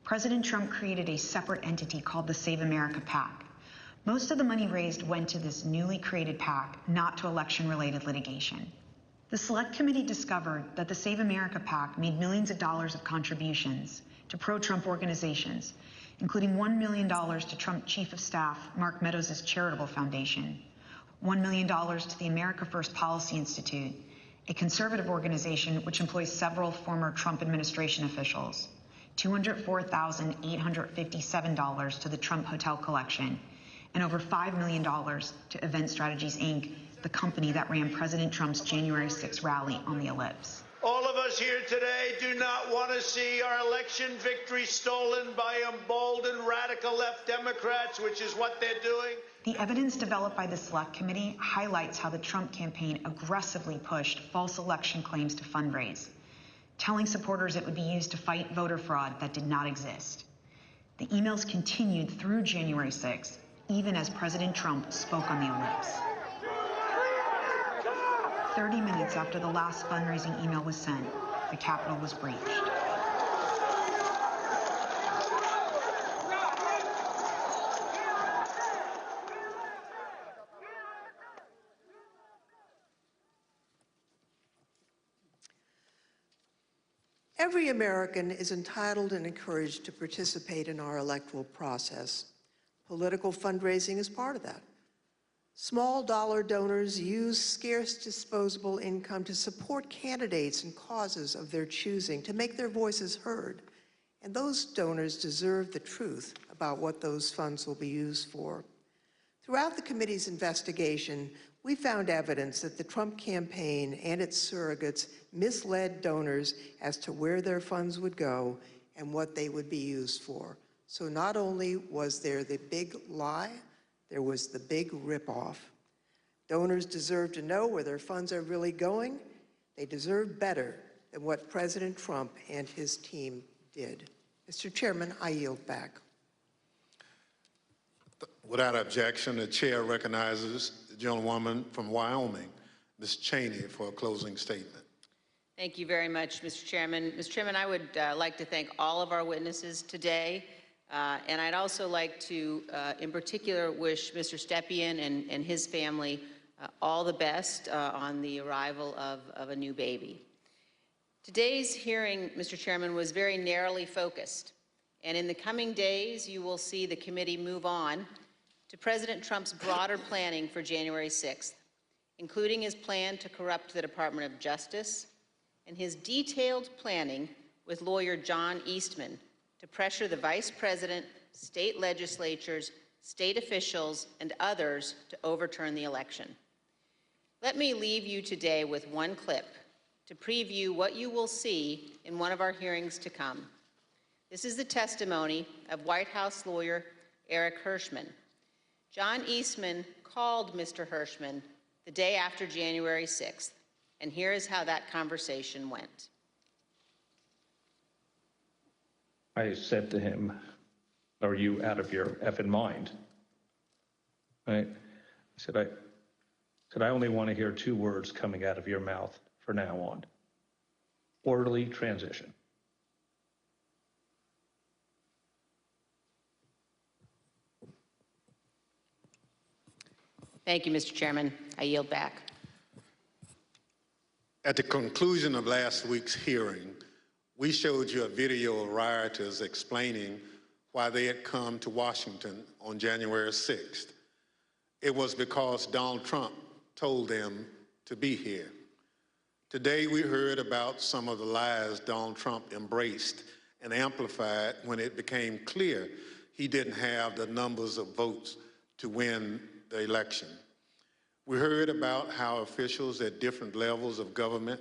President Trump created a separate entity called the Save America PAC. Most of the money raised went to this newly created PAC, not to election-related litigation. The Select Committee discovered that the Save America PAC made millions of dollars of contributions to pro-Trump organizations, including $1 million to Trump Chief of Staff Mark Meadows' charitable foundation, $1 million to the America First Policy Institute, a conservative organization which employs several former Trump administration officials, $204,857 to the Trump Hotel Collection, and over $5 million to Event Strategies, Inc., the company that ran President Trump's January 6th rally on the Ellipse. All of us here today do not want to see our election victory stolen by emboldened radical left Democrats, which is what they're doing. The evidence developed by the Select Committee highlights how the Trump campaign aggressively pushed false election claims to fundraise, telling supporters it would be used to fight voter fraud that did not exist. The emails continued through January 6th, even as President Trump spoke on the Ellipse. 30 minutes after the last fundraising email was sent, the Capitol was breached. Every American is entitled and encouraged to participate in our electoral process. Political fundraising is part of that. Small dollar donors use scarce disposable income to support candidates and causes of their choosing, to make their voices heard. And those donors deserve the truth about what those funds will be used for. Throughout the committee's investigation, we found evidence that the Trump campaign and its surrogates misled donors as to where their funds would go and what they would be used for. So not only was there the big lie, there was the big ripoff. Donors deserve to know where their funds are really going. They deserve better than what President Trump and his team did. Mr. Chairman, I yield back. Without objection, the chair recognizes the gentlewoman from Wyoming, Ms. Cheney, for a closing statement. Thank you very much, Mr. Chairman. Mr. Chairman, I would like to thank all of our witnesses today. And I'd also like to, in particular, wish Mr. Stepien and his family all the best on the arrival of a new baby. Today's hearing, Mr. Chairman, was very narrowly focused. And in the coming days, you will see the committee move on to President Trump's broader planning for January 6th, including his plan to corrupt the Department of Justice and his detailed planning with lawyer John Eastman to pressure the Vice President, state legislatures, state officials, and others to overturn the election. Let me leave you today with one clip to preview what you will see in one of our hearings to come. This is the testimony of White House lawyer Eric Hirschman. John Eastman called Mr. Hirschman the day after January 6th, and here is how that conversation went. I said to him, "Are you out of your effing mind?" Right? I said, I only want to hear two words coming out of your mouth from now on. Orderly transition. Thank you, Mr. Chairman. I yield back. At the conclusion of last week's hearing, we showed you a video of rioters explaining why they had come to Washington on January 6th. It was because Donald Trump told them to be here. Today, we heard about some of the lies Donald Trump embraced and amplified when it became clear he didn't have the numbers of votes to win the election. We heard about how officials at different levels of government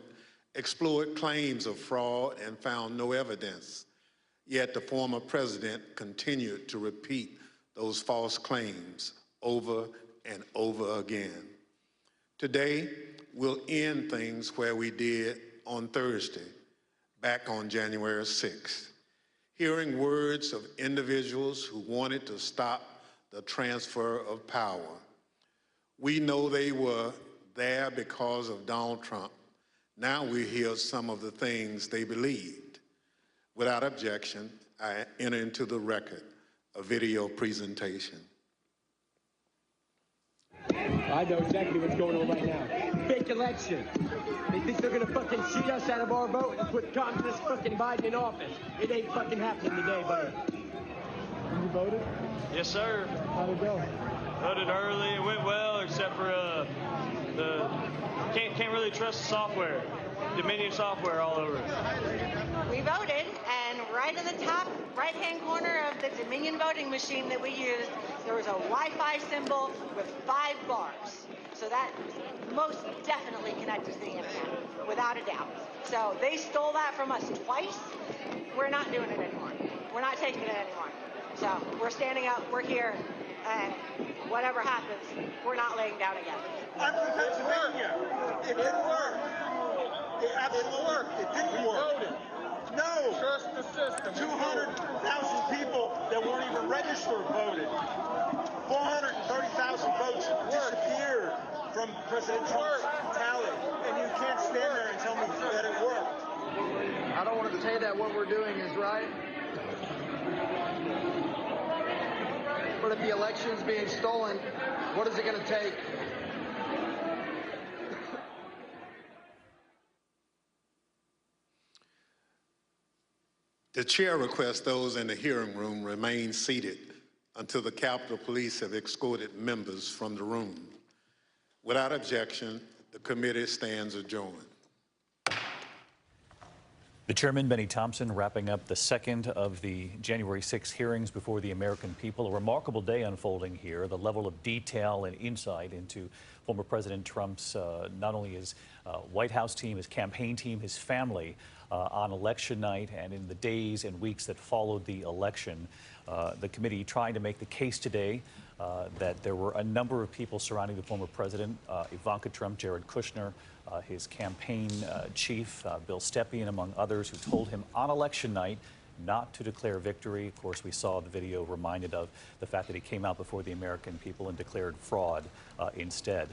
explored claims of fraud and found no evidence. Yet the former president continued to repeat those false claims over and over again. Today, we'll end things where we did on Thursday, back on January 6th, hearing words of individuals who wanted to stop the transfer of power. We know they were there because of Donald Trump. Now we hear some of the things they believed. Without objection, I enter into the record a video presentation. I know exactly what's going on right now. Fake election. They think they're gonna fucking cheat us out of our vote and put communist fucking Biden in office. It ain't fucking happening today, buddy. You voted? Yes, sir. How'd it go? Voted early. It went well, except for can't really trust the software. Dominion software all over. We voted, and right in the top right-hand corner of the Dominion voting machine that we used, there was a Wi-Fi symbol with 5 bars. So that most definitely connected to the internet, without a doubt. So they stole that from us twice. We're not doing it anymore. We're not taking it anymore. So we're standing up, we're here, and whatever happens, we're not laying down again. I'm from Pennsylvania. It didn't work. It absolutely worked. It didn't work. Voted. No. Trust the system. 200,000 people that weren't even registered voted. 430,000 votes disappeared from President Trump's tally. And can't stand there and tell me that it worked. I don't want to say that what we're doing is right. But if the election's being stolen, what is it going to take? The chair requests those in the hearing room remain seated until the Capitol Police have escorted members from the room. Without objection, the committee stands adjourned. The chairman, Bennie Thompson, wrapping up the second of the January 6 hearings before the American people. A remarkable day unfolding here. The level of detail and insight into former President Trump's, not only his White House team, his campaign team, his family on election night and in the days and weeks that followed the election. The committee trying to make the case today that there were a number of people surrounding the former president, Ivanka Trump, Jared Kushner, his campaign chief, Bill Stepien, among others, who told him on election night not to declare victory. Of course, we saw the video reminded of the fact that he came out before the American people and declared fraud instead.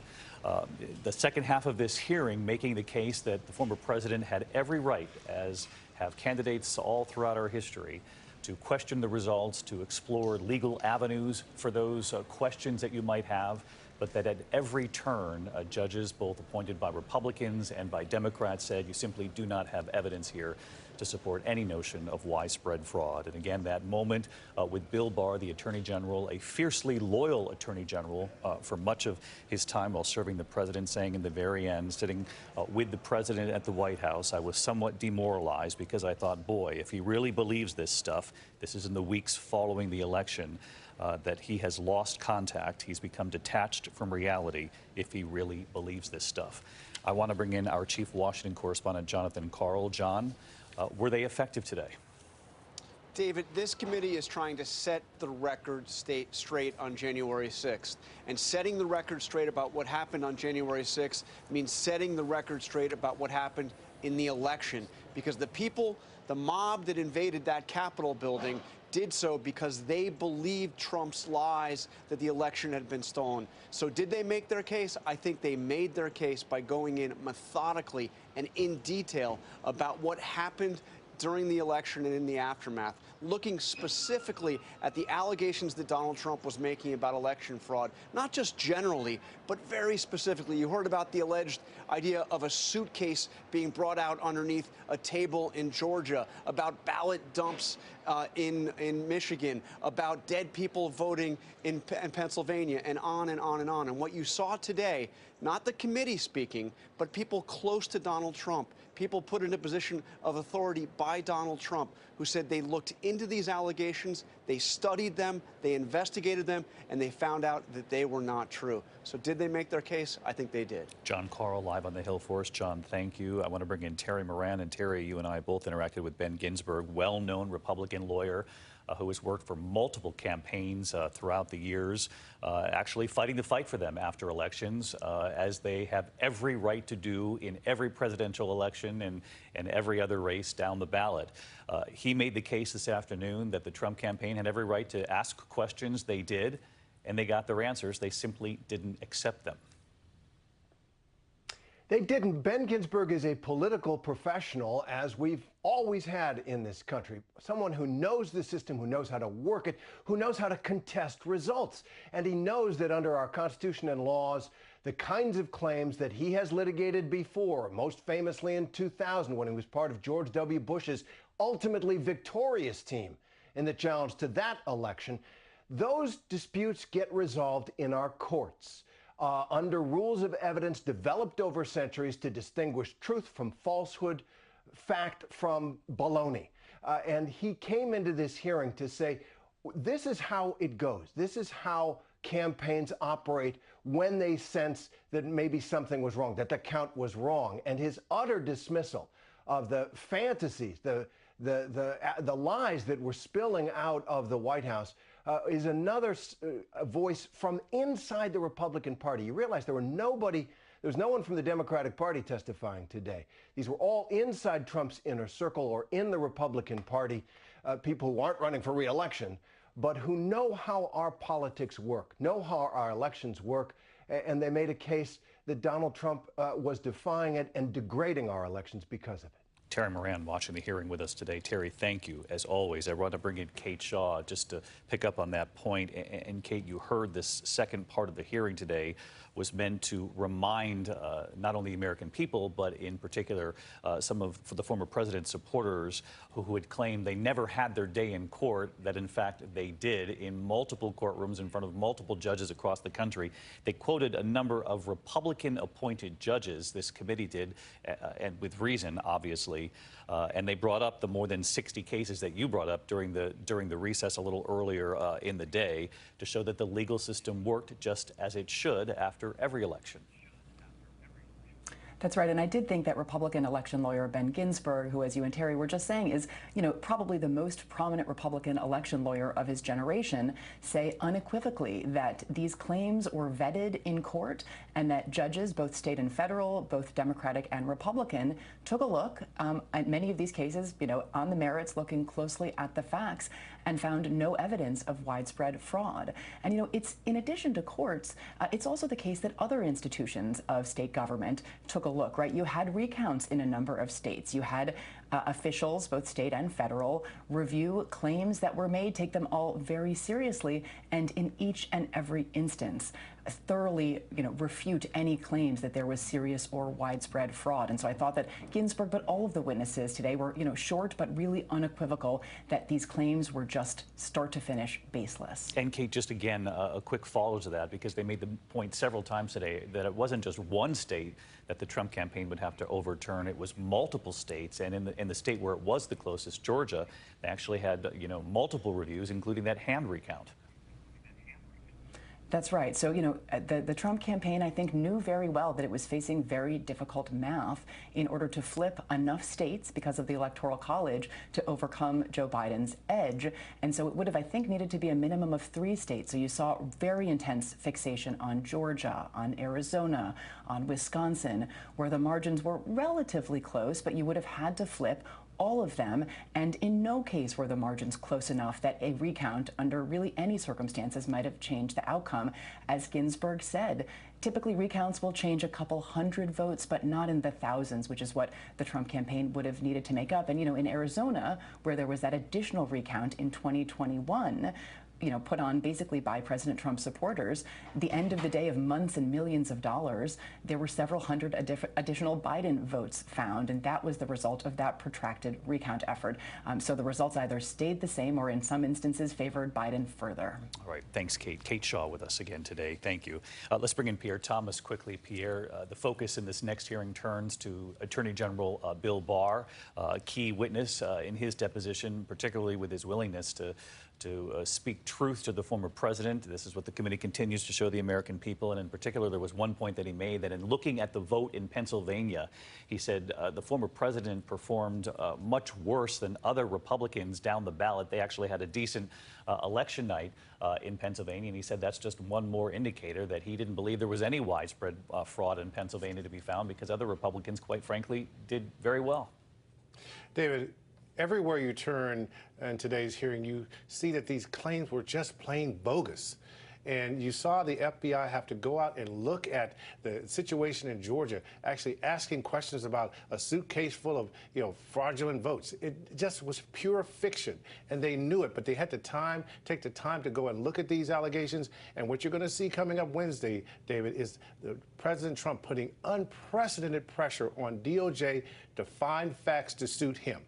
The second half of this hearing making the case that the former president had every right, as have candidates all throughout our history, to question the results, to explore legal avenues for those questions that you might have, but that at every turn, judges, both appointed by Republicans and by Democrats, said you simply do not have evidence here to support any notion of widespread fraud. And again, that moment with Bill Barr, the Attorney General, a fiercely loyal Attorney General for much of his time while serving the president, saying in the very end, sitting with the president at the White House, I was somewhat demoralized because I thought, boy, if he really believes this stuff, this is in the weeks following the election, that he has lost contact. He's become detached from reality if he really believes this stuff. I want to bring in our chief Washington correspondent, Jonathan Karl. John, were they effective today? David, this committee is trying to set the record straight on January 6th. And setting the record straight about what happened on January 6th means setting the record straight about what happened in the election. Because the people, the mob that invaded that Capitol building did so because they believed Trump's lies that the election had been stolen. So did they make their case? I think they made their case by going in methodically and in detail about what happened during the election and in the aftermath, looking specifically at the allegations that Donald Trump was making about election fraud, not just generally, but very specifically. You heard about the alleged idea of a suitcase being brought out underneath a table in Georgia, about ballot dumps in Michigan, about dead people voting in Pennsylvania, and on and on and on. And what you saw today, not the committee speaking, but people close to Donald Trump, people put in a position of authority by Donald Trump, who said they looked into these allegations, they studied them, they investigated them, and they found out that they were not true. So did they make their case? I think they did. John Karl, live on the Hill for us. John, thank you. I want to bring in Terry Moran. And Terry, you and I both interacted with Ben Ginsburg, well-known Republican lawyer, who has worked for multiple campaigns throughout the years, actually fighting the fight for them after elections, as they have every right to do in every presidential election and every other race down the ballot. He made the case this afternoon that the Trump campaign had every right to ask questions. They did, and they got their answers. They simply didn't accept them. They didn't. Ben Ginsburg is a political professional, as we've always had in this country. Someone who knows the system, who knows how to work it, who knows how to contest results. And he knows that under our Constitution and laws, the kinds of claims that he has litigated before, most famously in 2000 when he was part of George W. Bush's ultimately victorious team in the challenge to that election, those disputes get resolved in our courts. Under rules of evidence developed over centuries to distinguish truth from falsehood, fact from baloney. And he came into this hearing to say, this is how it goes. This is how campaigns operate when they sense that maybe something was wrong, that the count was wrong. And his utter dismissal of the fantasies, the lies that were spilling out of the White House is another voice from inside the Republican Party. You realize there was no one from the Democratic Party testifying today. These were all inside Trump's inner circle or in the Republican Party, people who aren't running for re-election, but who know how our politics work, know how our elections work, and they made a case that Donald Trump was defying it and degrading our elections because of it. Terry Moran watching the hearing with us today. Terry, thank you, as always. I want to bring in Kate Shaw just to pick up on that point. And Kate, you heard this second part of the hearing today was meant to remind not only the American people, but in particular some of the former president's supporters who had claimed they never had their day in court, that in fact they did in multiple courtrooms in front of multiple judges across the country. They quoted a number of Republican-appointed judges, this committee did, and with reason, obviously, and they brought up the more than 60 cases that you brought up during the recess a little earlier in the day to show that the legal system worked just as it should after every election. That's right, and I did think that Republican election lawyer Ben Ginsburg, who, as you and Terry were just saying, is, probably the most prominent Republican election lawyer of his generation, say unequivocally that these claims were vetted in court and that judges, both state and federal, both Democratic and Republican, took a look at many of these cases, on the merits, looking closely at the facts, and found no evidence of widespread fraud. And, it's in addition to courts, it's also the case that other institutions of state government took a look, right? You had recounts in a number of states. You had officials, both state and federal, review claims that were made, take them all very seriously, and in each and every instance, thoroughly, refute any claims that there was serious or widespread fraud. And so I thought that Ginsburg, but all of the witnesses today were, short but really unequivocal that these claims were just start to finish baseless. And Kate, just again, a quick follow to that, because they made the point several times today that it wasn't just one state that the Trump campaign would have to overturn. It was multiple states, and in the state where it was the closest, Georgia, they actually had multiple reviews, including that hand recount. That's right. So, the Trump campaign, I think, knew very well that it was facing very difficult math in order to flip enough states because of the Electoral College to overcome Joe Biden's edge. And so it would have, I think, needed to be a minimum of 3 states. So you saw very intense fixation on Georgia, on Arizona, on Wisconsin, where the margins were relatively close, but you would have had to flip all of them, and in no case were the margins close enough that a recount under really any circumstances might have changed the outcome. As Ginsburg said, typically recounts will change a couple hundred votes, but not in the thousands, which is what the Trump campaign would have needed to make up. And, in Arizona, where there was that additional recount in 2021, put on basically by President Trump supporters, the end of the day of months and millions of dollars, there were several hundred additional Biden votes found, and that was the result of that protracted recount effort. So the results either stayed the same or in some instances favored Biden further. All right, thanks, Kate. Kate Shaw with us again today. Thank you. Let's bring in Pierre Thomas quickly. Pierre, the focus in this next hearing turns to Attorney General Bill Barr, a key witness in his deposition, particularly with his willingness to speak truth to the former president. This is what the committee continues to show the American people. And in particular, there was one point that he made that in looking at the vote in Pennsylvania, he said the former president performed much worse than other Republicans down the ballot. They actually had a decent election night in Pennsylvania. And he said that's just one more indicator that he didn't believe there was any widespread fraud in Pennsylvania to be found, because other Republicans, quite frankly, did very well. David, everywhere you turn in today's hearing, you see that these claims were just plain bogus. And you saw the FBI have to go out and look at the situation in Georgia, actually asking questions about a suitcase full of, fraudulent votes. It just was pure fiction, and they knew it, but they had the take the time to go and look at these allegations. And what you're going to see coming up Wednesday, David, is President Trump putting unprecedented pressure on DOJ to find facts to suit him.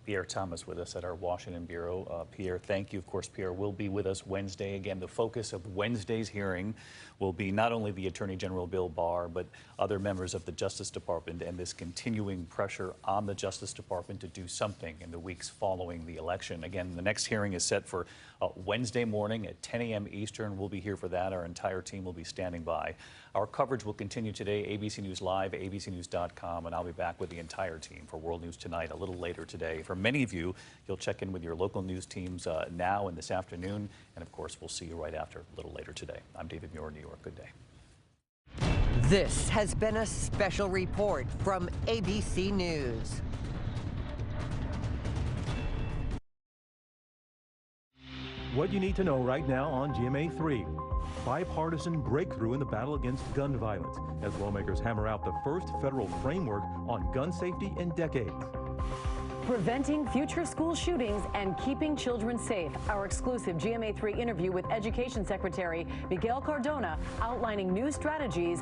Pierre Thomas with us at our Washington Bureau. Pierre, thank you. Of course, Pierre will be with us Wednesday. Again, the focus of Wednesday's hearing will be not only the Attorney General Bill Barr, but other members of the Justice Department and this continuing pressure on the Justice Department to do something in the weeks following the election. Again, the next hearing is set for Wednesday morning at 10 a.m. Eastern. We'll be here for that. Our entire team will be standing by. Our coverage will continue today, ABC News Live, abcnews.com, and I'll be back with the entire team for World News Tonight a little later today. For many of you, you'll check in with your local news teams now and this afternoon, and of course, we'll see you right after a little later today. I'm David Muir, New York. Good day. This has been a special report from ABC News. what you need to know right now on GMA 3. Bipartisan breakthrough in the battle against gun violence as lawmakers hammer out the first federal framework on gun safety in decades. Preventing future school shootings and keeping children safe. Our exclusive GMA3 interview with Education Secretary Miguel Cardona outlining new strategies